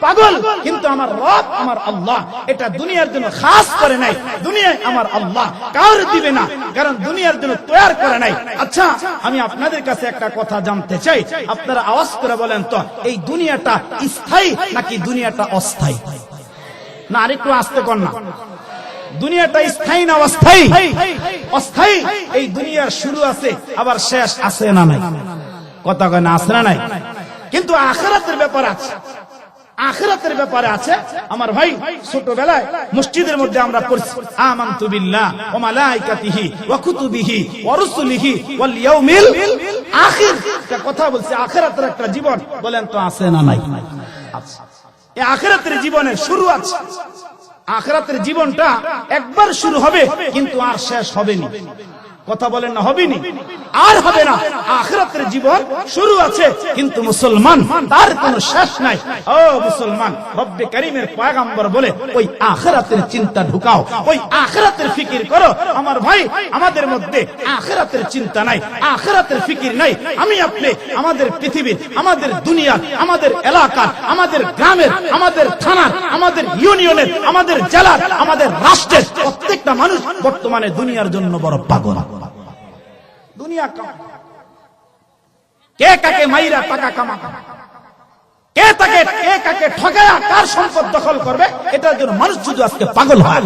পাগল। কিন্তু আমার রব, আমার আল্লাহ এটা দুনিয়ার জন্য খাস করে নাই। দুনিয়ায় আমার আল্লাহ কাউরে দিবে না, কারণ দুনিয়ার জন্য তৈরি করে নাই। আচ্ছা, আমি আপনাদের কাছে একটা কথা জানতে চাই, আপনারা আওয়াজ করে বলেন তো, এই দুনিয়াটা স্থায়ী নাকি দুনিয়াটা অস্থায়ী? না, আরেকটু আস্তে কর না। দুনিয়াটা স্থায়ী না অস্থায়ী? অস্থায়ী। এই দুনিয়ার শুরু আছে, আবার শেষ আছে না নাই? কথা কয় না, আছে না নাই? কিন্তু আখিরাতের ব্যাপার আছে, আখিরাতের ব্যাপারে আছে। আমার ভাই, ছোটবেলায় মসজিদের মধ্যে আমরা পড়ছি, আমানতু বিল্লাহ ওয়া মালাইকাতিহি ওয়া কুতুবিহি ওয়া রুসুলিহি ওয়াল ইয়াউমিল আখির। একটা কথা বলছি, আখিরাতের একটা জীবন। বলেন তো আছে না নাই? আচ্ছা, এই আখিরাতের জীবনের শুরু আছে। আখিরাতের জীবনটা একবার শুরু হবে, কিন্তু আর শেষ হবে না। কথা বলেন না, হবে না, আর হবে না। আখিরাতের জীবন শুরু আছে, কিন্তু মুসলমান তার কোনো শেষ নাই। ও মুসলমান, রব্বে কারীমের পয়গম্বর বলে, ওই আখিরাতের চিন্তা ঢুকাও, ওই আখিরাতের ফিকির করো। আমার ভাই, আমাদের মধ্যে আখিরাতের চিন্তা নাই, আখিরাতের ফিকির নাই। আমি আপনি আমাদের পৃথিবীর, আমাদের দুনিয়ার, আমাদের এলাকার, আমাদের গ্রামের, আমাদের থানার, আমাদের ইউনিয়নের, আমাদের জেলার, আমাদের রাষ্ট্রের প্রত্যেকটা মানুষ বর্তমানে দুনিয়ার জন্য বড় পাগল। দুনিয়া কে কাকে মাইরা টাকা কামা, কে কাকে ঠকায়া কার সম্পদ দখল করবে, এটার জন্য মানুষ শুধু আজকে পাগল হয়।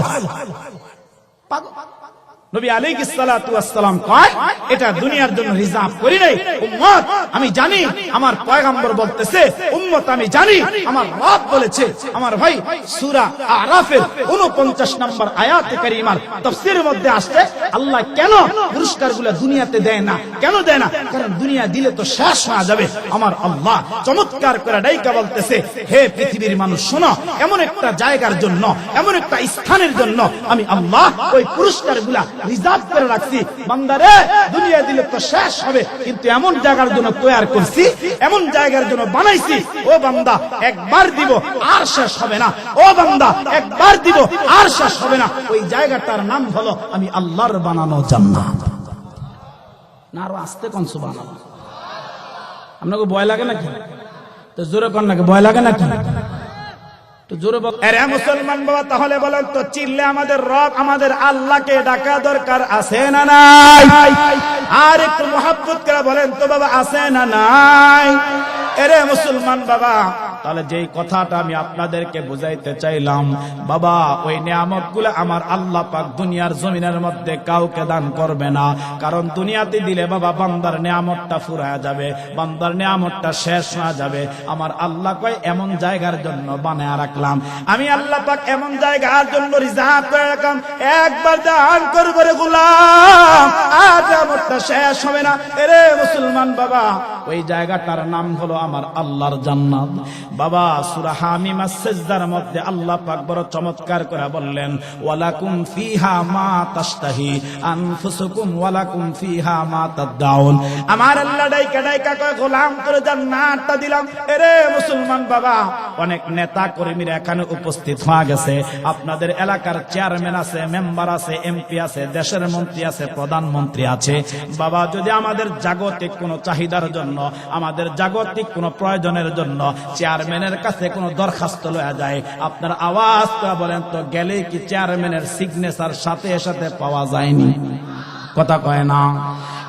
নবী আলাইহিস সালাতু ওয়াস সালাম কয়, এটা দুনিয়ার জন্য রিজার্ভ করি নাই। উম্মত, আমি জানি আমার পয়গম্বর বলতেছে উম্মত আমি জানি আমার রব বলেছে। আমার ভাই সূরা আরাফের 49 নম্বর আয়াতে কারীমার তাফসীরের মধ্যে আসছে আল্লাহ কেন পুরস্কারগুলো দুনিয়াতে দেয় না, কেন দেয় না? কারণ দুনিয়া দিলে তো শেষ হয়ে যাবে। আমার আল্লাহ চমৎকার করে ডাইকা বলতেছে, হে পৃথিবীর মানুষ শোনো, এমন একটা জায়গার জন্য, এমন একটা স্থানের জন্য আমি আল্লাহ ওই পুরস্কারগুলা রিজার্ভ করে রাখছি। বান্দারে দুনিয়া দিলে তো শেষ হবে, কিন্তু এমন জায়গার জন্য তৈরি করছি, এমন জায়গার জন্য বানাইছি, ও বান্দা একবার দিব আর শেষ হবে না। ও বান্দা একবার দিব আর শেষ হবে না। ওই জায়গাটার নাম হলো আমি আল্লাহর বানানো জান্নাত। না আরো আস্তে কোন সুবহানাল্লাহ। আপনাকে ভয় লাগে নাকি? তো জোরে কোন নাকি ভয় লাগে নাকি? তো জোরে বল। আরে মুসলমান বাবা, তাহলে বলেন তো চিল্লে আমাদের রব, আমাদের আল্লাহকে ডাকা দরকার আছে না নাই? আর একটু মহব্বত করে বলেন তো বাবা, আছে না নাই? এরে মুসলমান বাবা, তাহলে যেই কথাটা আমি আপনাদেরকে বুঝাইতে চাইলাম, বাবা ওই নিয়ামতগুলো আমার আল্লাহ পাক দুনিয়ার জমিনের মধ্যে কাউকে দান করবে না। কারণ দুনিয়াতে দিলে বাবা বান্দার নিয়ামতটা ফুরায়া যাবে, বান্দার নিয়ামতটা শেষ হয়ে যাবে। আমার আল্লাহ কয় এমন জায়গার জন্য বানায়া রাখলাম, আমি আল্লাহ পাক এমন জায়গার জন্য রিজার্ভ করে রাখলাম, একবার দান করবে রে গোলাম আর নিয়ামতটা শেষ হবে না। এরে মুসলমান বাবা, ওই জায়গাটার নাম হলো আমার আল্লাহর জান্নাত। বাবা সূরা হামিম আস-সাজদার মধ্যে আল্লাহ পাক বড় চমৎকার করে বললেন, ওয়ালাকুম ফিহা মা তাশতাহি আনফুসুকুম ওয়ালাকুম ফিহা মা তাদউন। আমার আল্লাহ ডাইকা ডাইকা কয় গোলাম তোরে জান্নাতটা দিলাম। এরে মুসলমান বাবা, অনেক নেতা কর্মীরা এখানে উপস্থিত হয়ে গেছে, আপনাদের এলাকার চেয়ারম্যান আছে, মেম্বার আছে, এমপি আছে, দেশের মন্ত্রী আছে, প্রধানমন্ত্রী আছে। বাবা যদি আমাদের জাগতিক কোনো চাহিদার জন্য, আমাদের জাগতিক কোনো প্রয়োজনের জন্য চেয়ারম্যানের কাছে কোনো দরখাস্ত লয়া যায়, আপনার আওয়াজ করে বলেন তো গেলে কি চেয়ারম্যানের সিগনেচার সাথে সাথে পাওয়া যায়নি? কথা কয় না।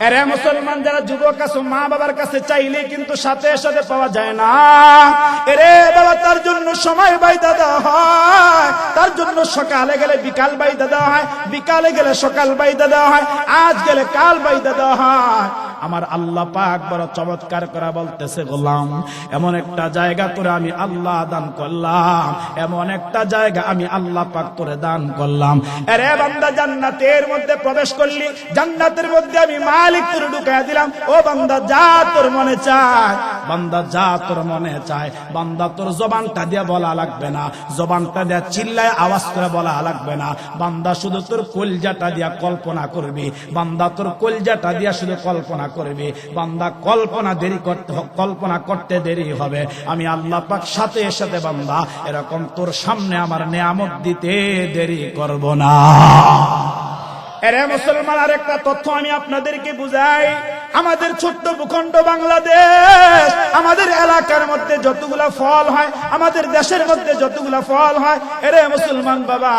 এরে মুসলমান যারা যুবক আছে, মা বাবার কাছে চাইলে কিন্তু সাথে সাথে পাওয়া যায় না। এরে বাবা, তার জন্য সময় বাইদা দেওয়া হয়, তার জন্য সকালে গেলে বিকাল বাইদা দেওয়া হয়, বিকালে গেলে সকাল বাইদা দেওয়া হয়, আজ গেলে কাল বাইদা দেওয়া হয়। আমার আল্লাহ পাক বড় চমৎকার করে বলতেছে, গোলাম এমন একটা জায়গা তোরে আমি আল্লাহ দান করলাম, এমন একটা জায়গা আমি আল্লাহ পাক তোরে দান করলাম। আরে বান্দা জান্নাতের মধ্যে প্রবেশ করলি, জান্নাতের মধ্যে আমি মালিক তোরে ঢুকায়া দিলাম। ও বান্দা যা তোর মনে চায়, বান্দা যা তোর মনে চায়, বান্দা তোর জবানটা দিয়ে বলা লাগবে না, জবানটা দিয়ে চিল্লায় আওয়াজ করে বলা লাগবে না, বান্দা শুধু তোর কলজাটা দিয়া কল্পনা করবি, বান্দা তোর কলজাটা দিয়া শুধু কল্পনা করবি। বান্দা কল্পনা করতে দেরি হবে, আমি আল্লাহ পাক সাথে সাথে বান্দা এরকম তোর সামনে আমার নিয়ামত দিতে দেরি করব না। এরে মুসলমান, আর একটা তথ্য আমি আপনাদেরকে বুঝাই। আমাদের ছোট্ট ভূখণ্ড বাংলাদেশ, আমাদের এলাকার মধ্যে যতগুলা ফল হয়, আমাদের দেশের মধ্যে যতগুলা ফল হয়, এরে মুসলমান বাবা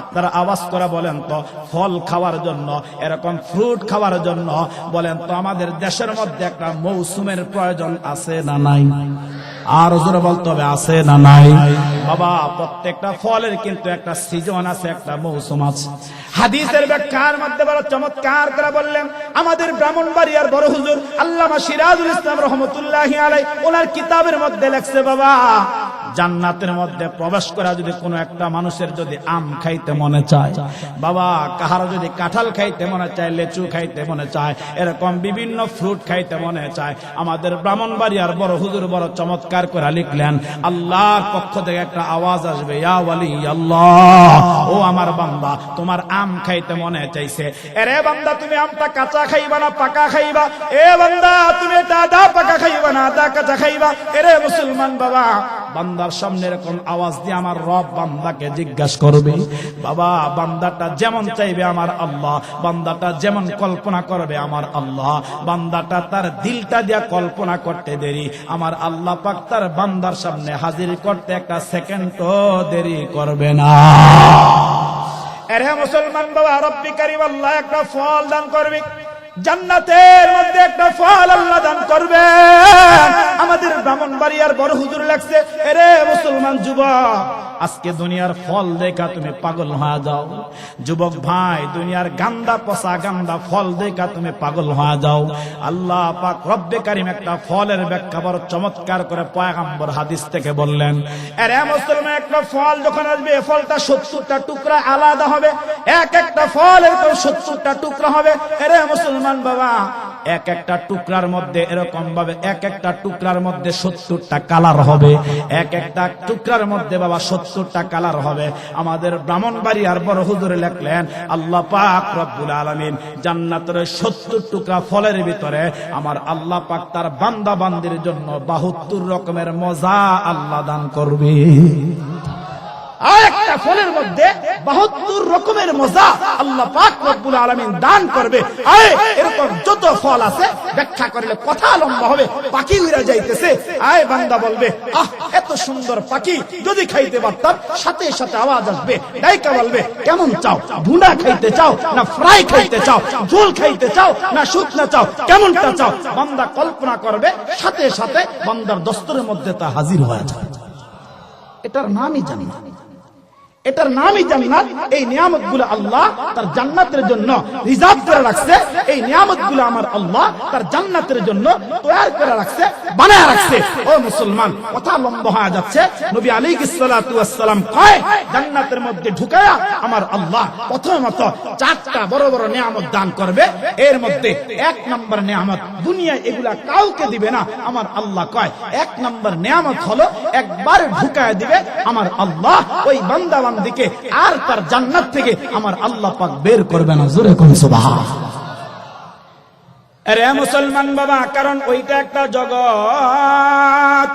আপনারা আওয়াজ করে বলেন তো ফল খাওয়ার জন্য, এরকম ফ্রুট খাওয়ার জন্য বলেন তো আমাদের দেশের মধ্যে একটা মৌসুমের প্রয়োজন আছে না নাই? আর জোরে বলতে হবে, আছে না নাই? বাবা প্রত্যেকটা ফলের কিন্তু একটা সিজন আছে, একটা মৌসুম আছে। হাদিসের ব্যাখ্যার মধ্যে বড় চমৎকার করে বললেন আমাদের ব্রাহ্মণবাড়িয়ার বড় হুজুর আল্লামা সিরাজুল ইসলাম রহমতুল্লাহি আলাইহি, ওনার কিতাবের মধ্যে লেখছে, বাবা জান্নাতের মধ্যে প্রবেশ করা যদি কোনো একটা মানুষের যদি আম খাইতে মনে চায়, বাবা কাহারো যদি কাঁঠাল খাইতে মনে চায়, লেচু খাইতে মনে চায়, এরকম বিভিন্ন ফ্রুট খাইতে মনে চায়, আমাদের ব্রাহ্মণবাড়িয়ার বড় হুজুর বড় চমৎকার করে লিখলেন, আল্লাহর পক্ষ থেকে একটা আওয়াজ আসবে, ইয়া ওয়ালি আল্লাহ, ও আমার বান্দা তোমার আম খাইতে মনে চাইছে, এরে বান্দা তুমি আমটা কাঁচা খাইবা না পাকা খাইবা? এ বান্দা তুমি এটা আদা পাকা খাইবা না আদা কাঁচা খাইবা? এরে মুসলমান বাবা, বান্দার সামনে এরকম আওয়াজ দিয়ে আমার রব বান্দাকে জিজ্ঞাসা করবে। বাবা বান্দাটা যেমন চাইবে আমার আল্লাহ, বান্দাটা যেমন কল্পনা করবে আমার আল্লাহ, বান্দাটা তার দিলটা দিয়া কল্পনা করতে দেরি, আমার আল্লাহ পাক তার বান্দার সামনে হাজির করতে একটা সেকেন্ডও দেরি করবে না। এরে মুসলমান বাবা, রব্বি কারীম আল্লাহ একটা ফল দান করবে, জান্নাতের মধ্যে একটা ফল আল্লাহ দান করবে। আমাদের ব্রাহ্মণবাড়িয়ার বড় হুজুর লাগছে, এরে মুসলমান যুবক আজকে দুনিয়ার ফল দেখা তুমি পাগল হয়ে যাও। যুবক ভাই, দুনিয়ার গান্দা পচা গান্দা ফল দেখা তুমি পাগল হয়ে যাও। আল্লাহ পাক রব্বে কারীম একটা ফলের ব্যাখ্যা বড় চমৎকার করে পয়গম্বর হাদিস থেকে বললেন। আরে মুসলমান, একটা ফল যখন আসবে, ফলটা 70টা টুকরা আলাদা হবে। এক একটা ফল এরকম 70টা টুকরা হবে। আরে মুসলমান বাবা, এক একটা টুকরার মধ্যে এরকম ভাবে এক একটা টুকরার মধ্যে 70টা কালার হবে। এক একটা টুকরার মধ্যে বাবা 70টা কালার হবে। আমাদের ব্রাহ্মণবাড়িয়ার বড় হুজুরে লিখলেন, আল্লাহ পাক রব্বুল আলামিন জান্নাতের 70 টুকরা ফলের ভিতরে আমার আল্লাহ পাক তার বান্দা বান্দির জন্য 72 রকমের মজা আল্লাহ দান করবে। একটা ফলের মধ্যে 72 রকমের মজা আল্লাহ পাক রব্বুল আলামিন দান করবে। এরকম যত ফল আছে ব্যাখ্যা করলে কথা লম্বা হবে। পাখি উড়া যাইতেছে, বান্দা বলবে, আহ এত সুন্দর পাখি যদি খাইতে পারতাম। সাথে সাথে আওয়াজ আসবে, ডাইকা বলবে, কেমন চাও? ভুনা খাইতে চাও না ফ্রাই খাইতে চাও? ঝোল খাইতে চাও না শুকনা চাও? কেমনটা চাও? বান্দা কল্পনা করবে, সাথে সাথে বান্দার দস্তরের মধ্যে তা হাজির হয়ে যায়। এটার নামই জান্নাত। এটার নামই জান্নাত। এই নিয়ামতগুলো আল্লাহ তার জান্নাতের জন্য রিজার্ভ করে রাখছে। এই নিয়ামতগুলো আমার আল্লাহ তার জান্নাতের জন্য তৈরি করে রাখছে, বানায় রাখছে। ও মুসলমান, কথা লম্বা হয়ে যাচ্ছে। নবী আলাইহিস সালাতু ওয়াস সালাম কয়, জান্নাতের মধ্যে ঢুকায়া আমার আল্লাহ প্রথমত 4টা বড় বড় নিয়ামত দান করবে। এর মধ্যে 1 নম্বর নিয়ামত, দুনিয়া এগুলা কাউকে দিবে না। আমার আল্লাহ কয় 1 নম্বর নিয়ামত হলো একবার ঢুকায়া দিবে আমার আল্লাহ ওই বান্দা দিকে, আর তার জান্নাত থেকে আমার আল্লাহ পাক বের করবে না। জোরে কোন সুবহান। আরে মুসলমান বাবা, কারণ ওইটা একটা জগৎ।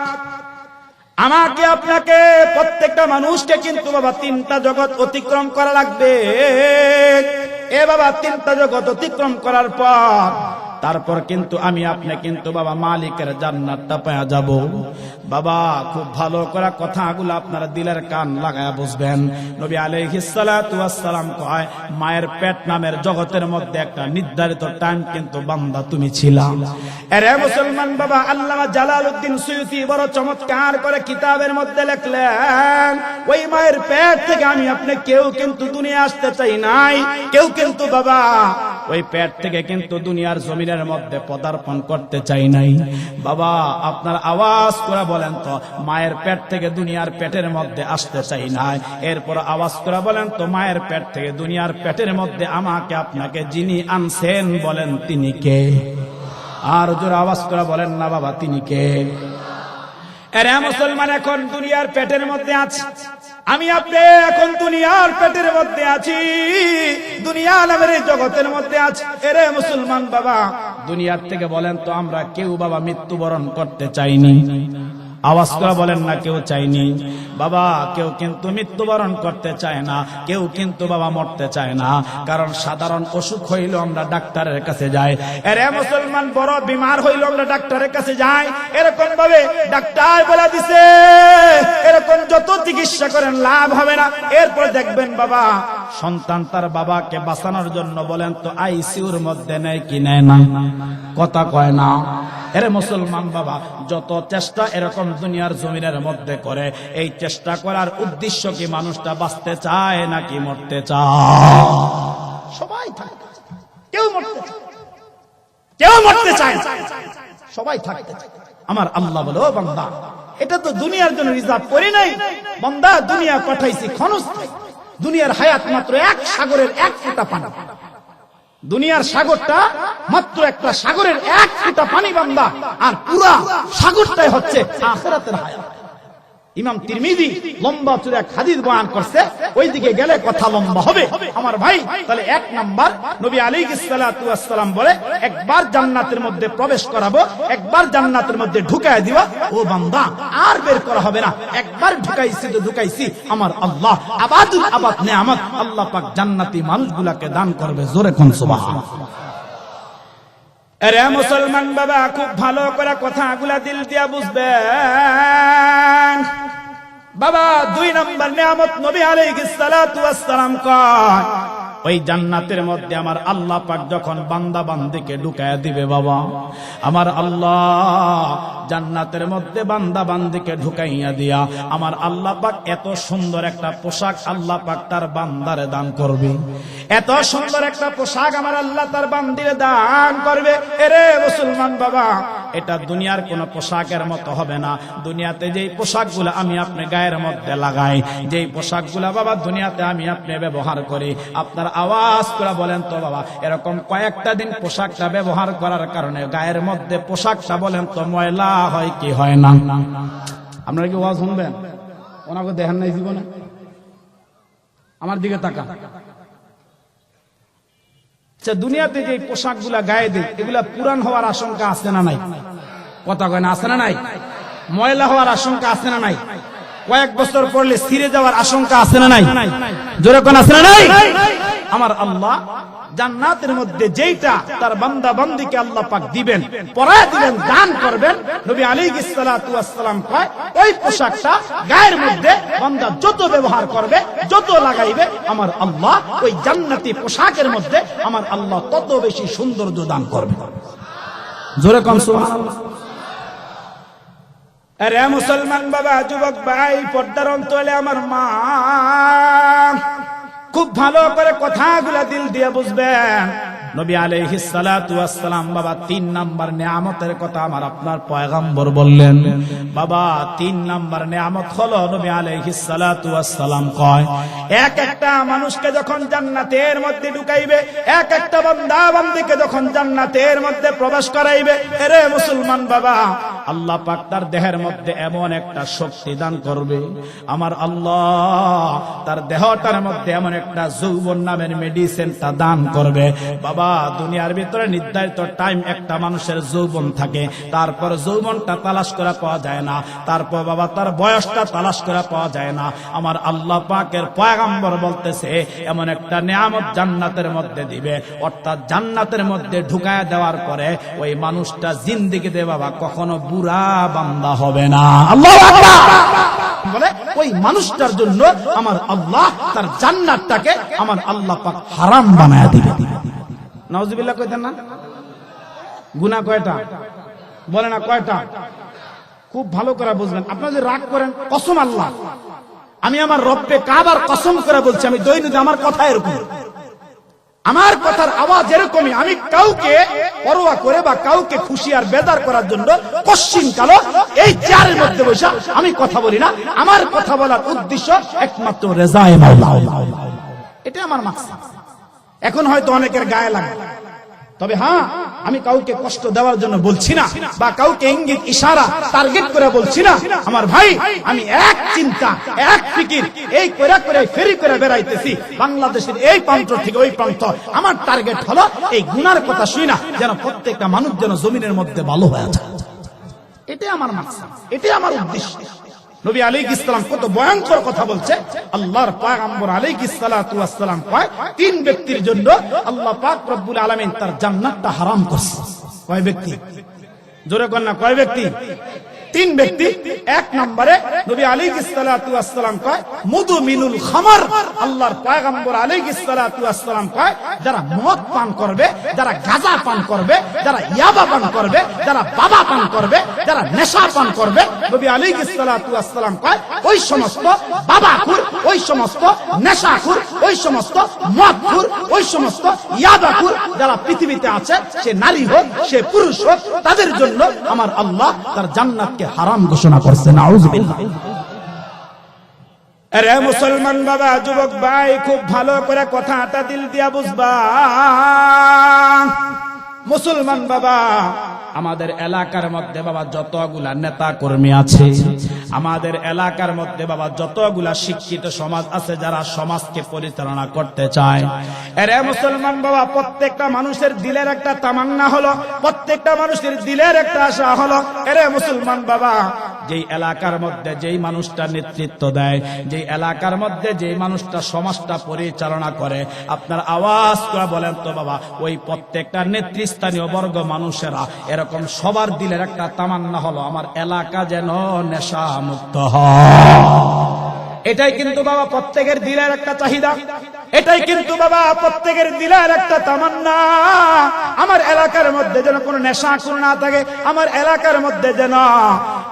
আমাকে আপনাকে প্রত্যেকটা মানুষকে কিন্তু বাবা 3টা জগৎ অতিক্রম করা লাগবে। এ বাবা 3টা জগৎ অতিক্রম করার পর তারপর কিন্তু আমি আপনি কিন্তু বাবা মালিকের জান্নাতটা পেয়ে যাব। বাবা খুব ভালো করে কথাগুলো আপনারা দিলের কান লাগায়া বুঝবেন। নবী আলাইহিস সালাতু ওয়াস সালাম কয়, মায়ের পেট নামের জগতের মধ্যে একটা নির্ধারিত টাইম কিন্তু বান্দা তুমি ছিলা। আরে মুসলমান বাবা, আল্লামা জালালউদ্দিন সুয়ুতি বড় চমৎকার করে কিতাবের মধ্যে লিখলেন, ওই মায়ের পেট থেকে আমি আপনি কেউ কিন্তু দুনিয়া আসতে চাই নাই। কেউ কিন্তু বাবা ওই পেট থেকে কিন্তু দুনিয়ার জমিনের মধ্যে পদার্পণ করতে চাই নাই। বাবা আপনার আওয়াজ করে বলেন তো, মায়ের পেট থেকে দুনিয়ার পেটের মধ্যে আসতে চাই নাই। এরপর আওয়াজ করে বলেন তো, মায়ের পেট থেকে দুনিয়ার পেটের মধ্যে আমাকে আপনাকে যিনি আনছেন বলেন তিনি কে? আর জোরে আওয়াজ করে বলেন না বাবা, তিনি কে? আরে মুসলমান, এখন দুনিয়ার পেটের মধ্যে আছে। আমি আপনি এখন দুনিয়ার পেটের মধ্যে আছি, দুনিয়া নামের জগতের মধ্যে আছি। এরে মুসলমান বাবা, দুনিয়ার থেকে বলেন তো আমরা কেউ বাবা মৃত্যুবরণ করতে চাইনি। আওয়াজ করে বলেন না, কেউ চাইনি। বাবা কেউ কিন্তু মৃত্যুবরণ করতে চায় না, কেউ কিন্তু বাবা মরতে চায় না। কারণ সাধারণ অসুখ হইল আমরা ডাক্তারের কাছে যাই। এরে মুসলমান, বড় বিমার হইল আমরা ডাক্তারের কাছে যাই। এরকম ভাবে ডাক্তার বলে দিছে এরকম যত চিকিৎসা করেন লাভ হবে না। এরপর দেখবেন বাবা সন্তান তার বাবাকে বাঁচানোর জন্য বলেন তো আইসিইউর মধ্যে নেয় কি নেয় না? কথা কয় না। এরে মুসলমান বাবা, যত চেষ্টা এরকম দুনিয়ার জমিনের মধ্যে করে, এই চেষ্টা করার উদ্দেশ্য কি মানুষটা বাঁচতে চায় নাকি মরতে চায়? সবাই থাকতে চায়, কেউ মরতে চায়, কেউ মরতে চায়, সবাই থাকতে চায়। আমার আল্লাহ বলো, বান্দা এটা তো দুনিয়ার জন্য রিজার্ভ করি নাই। বান্দা দুনিয়া পাঠাইছি ক্ষণস্থায়ী। দুনিয়ার হায়াত মাত্র 1 সাগরের 1 ফোঁটা পানি। দুনিয়ার সাগরটা মাত্র একটা সাগরের 1 ফোঁটা পানি বান্দা, আর পুরা সাগরটাই হচ্ছে আখিরাতের হায়াত। ইমাম তিরমিজি লম্বা চুরে এক হাদিস বয়ান করছে, ওইদিকে গেলে কথা লম্বা হবে আমার ভাই। তাহলে 1 নাম্বার, নবী আলাইহিস সালাতু ওয়াস সালাম বলে একবার জান্নাতের মধ্যে প্রবেশ করাবো, একবার জান্নাতের মধ্যে ঢুকায় দিবা, ও বান্দা আর বের করা হবে না। একবার ঢুকাইছি তো ঢুকাইছি। আমার আল্লাহ আবাদুল আবাদ নিয়ামত আল্লাহ পাক জান্নাতি মানুষগুলোকে দান করবে। জোরে কোন সুবহানাল্লাহ। আরে মুসলমান বাবা, খুব ভালো করে কথাগুলা দিল দিয়া বুঝবেন। বাবা 2 নম্বর নিয়ামত নবী আলাইহিস সালাতু ওয়াস সালাম কয়, ওই জান্নাতের মধ্যে আমার আল্লাহ পাক যখন বান্দা বান্দিকে ঢুকায়া দিবে বাবা, আমার আল্লাহ জান্নাতের মধ্যে বান্দা বান্দিকে ঢুকাইয়া দিয়া আমার আল্লাহ পাক এত সুন্দর একটা পোশাক আল্লাহ পাক তার বান্দারে দান করবে। এত সুন্দর একটা পোশাক আমার আল্লাহ তার বান্দিরে দান করবে। এরে মুসলমান বাবা, এটা দুনিয়ার কোন পোশাকের মতো হবে না। দুনিয়াতে যেই পোশাকগুলো আমি আপনি গায়ের মধ্যে লাগাই, যেই পোশাকগুলো বাবা দুনিয়াতে আমি আপনি ব্যবহার করি, আপনার আওয়াজ করে বলেন তো বাবা, এরকম কয়েকটা দিন পোশাকটা ব্যবহার করার কারণে গায়ের মধ্যে পোশাকটা বলেন তো ময়লা হয় কি হয় না? আপনারা কি আওয়াজ শুনবেন? ওনাকে দেখেন নাই জীবনে? আমার দিকে তাকা। দুনিয়াতে যে পোশাকগুলা গায়ে দেয় এগুলা পুরান হওয়ার আশঙ্কা আছে না নাই? কথা কয় না, আছে না নাই? ময়লা হওয়ার আশঙ্কা আছে না নাই? কয়েক বছর পড়লে ছিঁড়ে যাওয়ার আশঙ্কা আছে না নাই? জোরে কোন আছে না নাই? আমার আল্লাহ জান্নাতের মধ্যে যেইটা তার বান্দা বান্দিকে আল্লাহ পাক দিবেন, পরায় দিবেন, দান করবেন, নবী আলাইহিস সালাতু ওয়াস সালাম কয় ওই পোশাকটা গায়ের মধ্যে বান্দা যত ব্যবহার করবে, যত লাগাইবে, আমার আল্লাহ ওই জান্নাতি পোশাকের মধ্যে আমার আল্লাহ তত বেশি সৌন্দর্য দান করবে। জোরে কোন সুবহানাল্লাহ। আরে মুসলমান বাবা, যুবক ভাই, পর্দার অন্তরালে আমার মা, খুব ভালো করে কথাগুলা দিল দিয়ে বুঝবেন। নবী আলাইহিস সালাতু ওয়াস সালাম বাবা 3 নাম্বার নিয়ামতের কথা আমার আপনার পয়গম্বর বললেন। বাবা 3 নাম্বার নিয়ামত হলো নবী আলাইহিস সালাতু ওয়াস সালাম কয় এক একটা মানুষকে যখন জান্নাতের মধ্যে ঢুকাইবে, এক একটা বান্দা বান্দিকে যখন জান্নাতের মধ্যে প্রবেশ করাইবে, এরে মুসলমান বাবা, আল্লাহ পাক তার দেহের মধ্যে এমন একটা শক্তি দান করবে, আমার আল্লাহ তার দেহটার মধ্যে এমন একটা যৌবন নামের মেডিসিনটা দান করবে। বাবা দুনিয়ার ভিতরে নির্ধারিত টাইম একটা মানুষের যৌবন থাকে, তারপর যৌবনটা তালাশ করা পাওয়া যায় না, তারপর বাবা তার বয়সটা তালাশ করা পাওয়া যায় না। আমার আল্লাহ পাকের পয়গম্বর বলতেছে এমন একটা নিয়ামত জান্নাতের মধ্যে দিবে, অর্থাৎ জান্নাতের মধ্যে ঢুকায় দেওয়ার পরে ওই মানুষটা জিন্দেগিতে বাবা কখনো বুড়া বান্দা হবে না। আল্লাহু আকবার বলে ওই মানুষটার জন্য আমার আল্লাহ তার জান্নাতটাকে আমার আল্লাহ পাক হারাম বানায়া দিবে। নাউজুবিল্লাহ কইতেন না? গুনাহ কয়টা বলে না? কয়টা? খুব ভালো করে বুঝবেন। আপনারা যে রাগ করেন, কসম আল্লাহ, আমি আমার রব্বে কাবার কসম করে বলছি, আমি দৈনিক আমার কথা এরকম, আমার কথার আওয়াজ এরকমই। আমি কাউকে পরোয়া করে বা কাউকে খুশি আর বেদার করার জন্য কশ্চিন কালো এই চেয়ারের মধ্যে বসে আমি কথা বলি না। আমার কথা বলার উদ্দেশ্য একমাত্র রেজায়ে মাওলা, এটা আমার মাকসাদ। এখন হয়তো অনেকের গায়ে লাগে, তবে হ্যাঁ, আমি কাউকে কষ্ট দেওয়ার জন্য বলছি না বা কাউকে ইঙ্গিত ইশারা টার্গেট করে বলছি না। আমার ভাই, আমি এক চিন্তা এক ফিকির এই করে করে ফেরি করে বেড়াইতেছি বাংলাদেশের এই প্রান্ত থেকে ওই প্রান্ত। আমার টার্গেট হলো এই গুনার কথা শুই না, যেন প্রত্যেকটা মানুষ যেন জমিনের মধ্যে ভালো হয়ে যায়। এটাই আমার মাকসাদ, এটাই আমার উদ্দেশ্য। নবী আলাইহিস সালাম কত ভয়ঙ্কর কথা বলছে। আল্লাহর পয়গম্বর আলাইহিস সালাতু ওয়াস সালাম কয় 3 ব্যক্তির জন্য আল্লাহ পাক রব্বুল আলামিন তার জান্নাতটা হারাম করছে। কয় ব্যক্তি? জোরে কোন না, কয় ব্যক্তি? 3 ব্যক্তি। 1 নম্বরে নবী আলাইহিস সালাতু ওয়াস সালাম কয় মুদমিনুল খামার। আল্লাহর পয়গম্বর আলাইহিস সালাতু ওয়াস সালাম কয় যারা মদ পান করবে, যারা গাঁজা পান করবে, যারা ইয়াবা পান করবে, যারা বাবা পান করবে, যারা নেশা পান করবে, নবী আলাইহিস সালাতু ওয়াস সালাম কয় ওই সমস্ত বাবাখুর, ওই সমস্ত নেশাখুর, ওই সমস্ত মদখুর, ওই সমস্ত ইয়াবাখুর যারা পৃথিবীতে আছে, সে নারী হোক সে পুরুষ হোক, তাদের জন্য আমার আল্লাহ তার জান্নাত হারাম ঘোষণা করছে। নাউজুবিল্লাহ। আরে মুসলমান বাবা, যুবক ভাই, খুব ভালো করে কথাটা দিল দিয়া বুঝবা। মুসলমান বাবা, আমাদের এলাকার মধ্যে বাবা যতগুলা নেতা কর্মী আছে, আমাদের এলাকার মধ্যে বাবা যতগুলা শিক্ষিত সমাজ আছে যারা সমাজকে পরিচালনা করতে চায়, এরে মুসলমান বাবা, প্রত্যেকটা মানুষের দিলের একটা তামান্না হলো, প্রত্যেকটা মানুষের দিলের একটা আশা হলো, এরে মুসলমান বাবা, যেই এলাকার মধ্যে যেই মানুষটা নেতৃত্ব দেয়, যেই এলাকার মধ্যে যেই মানুষটা সমাজটা পরিচালনা করে, আপনার আওয়াজ করে বলেন তো বাবা, ওই প্রত্যেকটা নেতৃস্থানীয় বর্গ মানুষেরা এরকম সবার দিলের একটা তামান্না হলো আমার এলাকা যেন নেশা মুক্ত হয়। এটাই কিন্তু বাবা প্রত্যেকের দিলের একটা চাহিদা, এটাই কিন্তু বাবা প্রত্যেকের দিলের একটা তামান্না। আমার এলাকার মধ্যে যেন কোনো নেশাখোর না থাকে, আমার এলাকার মধ্যে যেন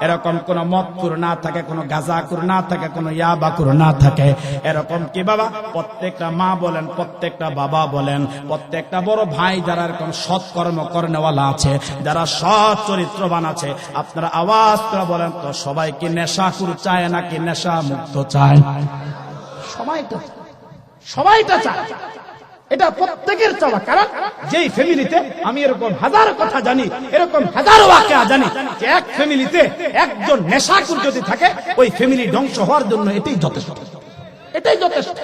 এরকম কোন মদখোর না থাকে, কোন গাঁজাখোর না থাকে, কোন ইয়াবাখোর না থাকে। এরকম কি বাবা প্রত্যেকটা মা বলেন, প্রত্যেকটা বাবা বলেন, প্রত্যেকটা বড় ভাই যারা এরকম সৎকর্ম করেনেওয়ালা আছে, যারা সৎ চরিত্রবান আছে, আপনারা আওয়াজ করে বলেন তো, সবাই কি নেশাখোর চায় নাকি নেশা মুক্ত চায়? সবাইটা চায়, এটা প্রত্যেকের চাওয়া। কারণ যেই ফ্যামিলিতে আমি এরকম হাজার কথা জানি, এরকম হাজারো ওয়াকিয়া জানি যে এক ফ্যামিলিতে একজন নেশাখোর যদি থাকে, ওই ফ্যামিলি ধ্বংস হওয়ার জন্য এটাই যথেষ্ট, এটাই যথেষ্ট।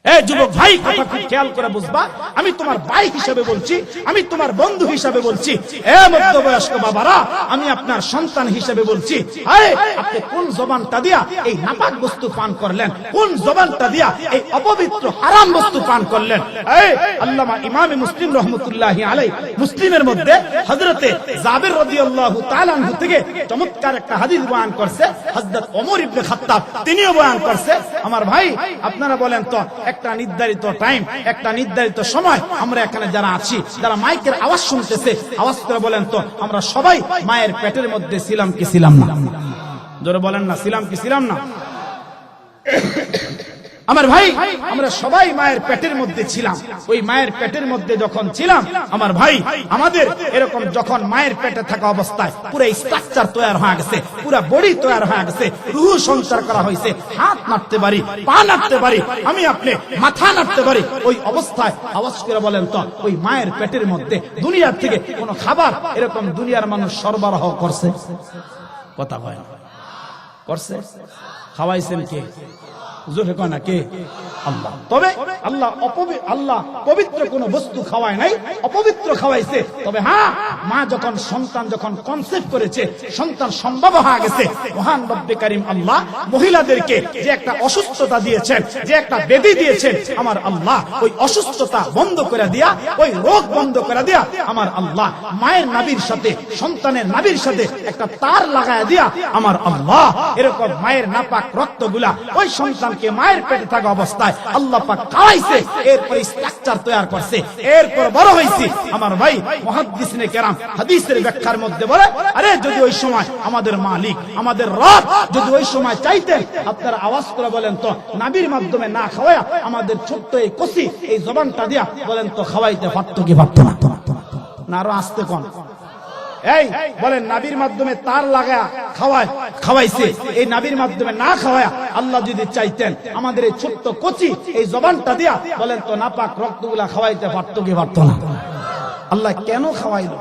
এই যুবক ভাই, কথা খুব খেয়াল করে বুঝবা, আমি তোমার ভাই হিসেবে বলছি, আমি তোমার বন্ধু হিসেবে বলছি। এ মধ্যবয়স্ক বাবারা, আমি আপনার সন্তান হিসেবে বলছি, আপনি কোন জবানটা দিয়া এই নাপাক বস্তু পান করলেন? কোন জবানটা দিয়া এই অপবিত্র হারাম বস্তু পান করলেন? আল্লামা ইমাম মুসলিম রহমতুল্লাহি আলাইহি মুসলিমের মধ্যে হযরতে জাবের রাদিয়াল্লাহু তাআলা আনহু থেকে চমৎকার একটা হাদিস বয়ান করছে। হযরত ওমর ইবনে খাত্তাব তিনিও বয়ান করছে। আমার ভাই, আপনারা বলেন তো, একটা নির্ধারিত টাইম, একটা নির্ধারিত সময় আমরা এখানে যারা আছি, যারা মাইকের আওয়াজ শুনতেছে, আওয়াজ করে বলেন তো, আমরা সবাই মায়ের পেটের মধ্যে ছিলাম কি ছিলাম না? জোরে বলেন না, ছিলাম কি ছিলাম না? আমার ভাই, আমরা সবাই মায়ের পেটের মধ্যে ছিলাম। ওই মায়ের পেটের মধ্যে যখন ছিলাম, আমার ভাই, আমাদের এরকম যখন মায়ের পেটে থাকা অবস্থায় পুরো স্ট্রাকচার তৈরি হয়ে গেছে, পুরো বডি তৈরি হয়ে গেছে, রূহ সঞ্চার করা হয়েছে, হাত নাড়তে পারি, পা নাড়তে পারি, আমি আপনি মাথা নাড়তে পারি। ওই অবস্থায় আওয়াজ করে বলেন তো, ওই মায়ের পেটের মধ্যে দুনিয়ার থেকে কোনো খাবার এরকম দুনিয়ার মানুষ সরবরাহ করছে? কথা বলেন, করছে? খাওয়াইছেন কে? আল্লাহ। তবে আল্লাহ পবিত্র কোন বস্তু খাওয়ায় নাই, অপবিত্র খাওয়াইছে। তবে হ্যাঁ, মা যখন সন্তান যখন কনসেপ্ট করেছে, সন্তান সম্ভব হয়ে গেছে, মহান রব্বে কারীম আল্লাহ মহিলাদেরকে যে একটা অসুস্থতা দিয়েছেন, যে একটা ব্যাধি দিয়েছেন, আমার আল্লাহ ওই অসুস্থতা বন্ধ করে দিয়া, ওই রোগ বন্ধ করে দিয়া, আমার আল্লাহ মায়ের নাভির সাথে, সন্তানের নাভির সাথে একটা তার লাগায় দিয়া, আমার আল্লাহ এরকম মায়ের নাপাক রক্তগুলা ওই সন্তান মায়ের পেটে থাকা অবস্থায় আল্লাহ পাক খাওয়াইছে। এরপর স্ট্রাকচার তৈরি করছে, এরপর বড় হইছে। আমার ভাই, মুহাদ্দিসিনে কেরাম হাদিসের ব্যাখ্যার মধ্যে বলে, আরে যদি ওই সময় আমাদের মালিক, আমাদের রব যদি ওই সময় চাইতেন, আপনারা আওয়াজ করে বলেন তো, নাবির মাধ্যমে না খাওয়ায়া আমাদের ছোট্ট এই কচি এই জবানটা দিয়া বলেন তো খাওয়াইতে পারতো কি পারতো না? আরো আসতে কোন এই বলেন, নাবির মাধ্যমে তার লাগা খাওয়াইছে, এই নাবির মাধ্যমে না খাওয়ায়া আল্লাহ যদি চাইতেন, আমাদের এই ছোট্ট কচি এই জবানটা দিয়া বলেন তো নাপাক রক্তগুলা খাওয়াইতে পারতো কি পারতো না? আল্লাহ কেন খাওয়াইল?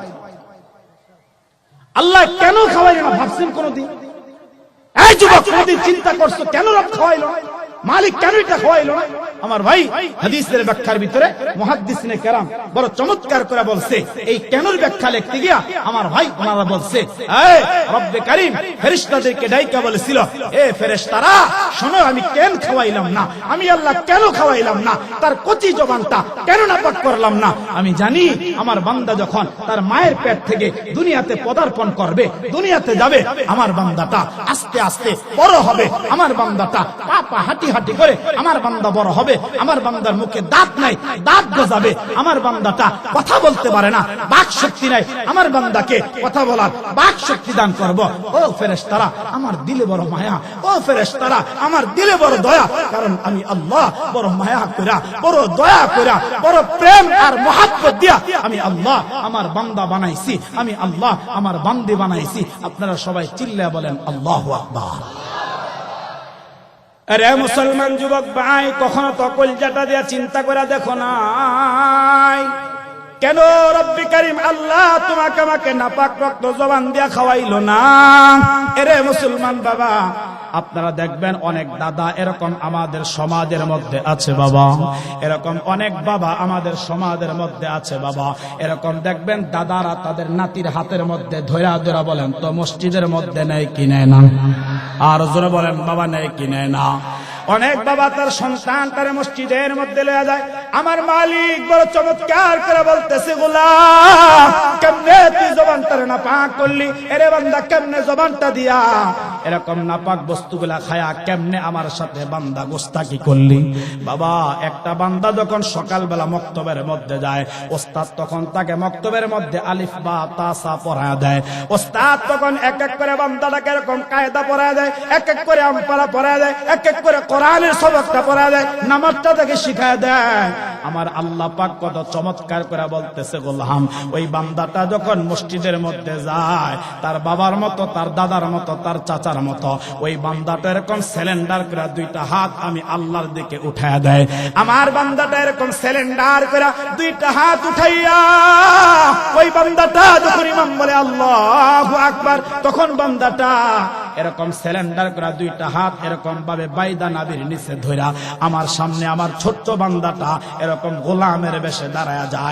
আল্লাহ কেন খাওয়াইল না? ভাবছেন কোনদিন? এই যুবক, কোনদিন চিন্তা করছো কেন রব খাওয়াইল? মালিক কেন এটা খাওয়াইল না? আমার ভাই, হাদিসের ব্যাখ্যার ভিতরে মুহাদ্দিসিনে কেরাম বড় চমৎকার করে বলছে। এই কেনর ব্যাখ্যা লিখতে গিয়া আমার ভাই ওনারা বলছে, এই রব্বে কারীম ফেরেশতাদেরকে ডাইকা বলেছিল, এ ফেরেশতারা শোনো, আমি কেন খাওয়াইলাম না? আমি আল্লাহ কেন খাওয়াইলাম না? তার কচি জবানটা কেন নাপাক করলাম না? আমি জানি আমার বান্দা যখন তার মায়ের পেট থেকে দুনিয়াতে পদার্পণ করবে, দুনিয়াতে যাবে, আমার বান্দাটা আস্তে আস্তে বড় হবে, আমার বান্দাটা পা হাঁটি হাঁটি করে আমার বান্দা বড় হবে, আমার বান্দার মুখে দাঁত নাই, দাঁত গজাবে, আমার বান্দাটা কথা বলতে পারে না, বাক শক্তি নাই, আমার বান্দাকে কথা বলার বাক শক্তি দান করব। ও ফেরেশতারা, আমার দিলে বড় মায়া, ও ফেরেশতারা, আমার দিলে বড় দয়া, কারণ আমি আল্লাহ বড় মায়া কইরা, বড় দয়া কইরা, বড় প্রেম আর মহব্বত দিয়া আমি আল্লাহ আমার বান্দা বানাইছি, আমি আল্লাহ আমার বান্দি বানাইছি। আপনারা সবাই চিল্লায়া বলেন আল্লাহু আকবার। আরে মুসলমান যুবক ভাই, কখনো তো কলজাটা দিয়া চিন্তা করে দেখো না, কেন রব্বে কারীম আল্লাহ তোমাকে আমাকে নাপাক রক্ত জবান দিয়া খাওয়াইলো না? এরে মুসলমান বাবা, আপনারা দেখবেন অনেক দাদা এরকম আমাদের সমাজের মধ্যে আছে বাবা, এরকম অনেক বাবা আমাদের সমাজের মধ্যে আছে বাবা। এরকম দেখবেন দাদারা তাদের নাতির হাতের মধ্যে ধরা ধরা বলেন তো মসজিদের মধ্যে নেয় কি নেয় না? আর জোরে বলেন বাবা, নেয় কি নেয় না? অনেক বাবা তার সন্তান তার মসজিদের মধ্যে লয়ে যায়, আমার মালিক বড় চমৎকার করে বলতেছে, গোলাম কেমনে তুই জবানটারে নাপাক করলি? এরে বান্দা কেমনে জবানটা দিয়া এরকম নাপাক বস্তুগুলা খায়া কেমনে আমার সাথে বান্দা গোস্তাকি করলি? বাবা, একটা বান্দা যখন সকালবেলা মক্তবের মধ্যে যায়, ওস্তাদ তখন তাকে মক্তবের মধ্যে আলিফ বা তা সা পড়ায় দেয়। ওস্তাদ তখন এক এক করে বান্দাটাকে এরকম কায়দা পড়ায় দেয়, এক এক করে আমপারা পড়ায় দেয়, এক এক করে কোরআনের সবকটা পড়ায় দেয়, নামাজটা তাকে শিখায় দেয়। আমার আল্লাহ পাক কত চমৎকার করে বলতেছে, গোলাম ওই বান্দাটা যখন মসজিদের মধ্যে যায়, তার বাবার মতো, তার দাদার মতো, তার চাচার মতো, ওই বান্দাটা এরকম সিলিন্ডার করে দুইটা হাত আমি আল্লাহর দিকে উঠায় দেয়। আমার বান্দাটা এরকম সিলিন্ডার করে দুইটা হাত উঠাইয়া ওই বান্দাটা যখন ইমাম বলে আল্লাহু আকবার, তখন বান্দাটা এরকম সিলিন্ডার করে দুইটা হাত এরকম ভাবে বাইদা নাভির নিচে ধইরা আমার সামনে আমার ছোট্ট বান্দাটা এরকম গোলামের বেশে দাঁড়ায়া যায়।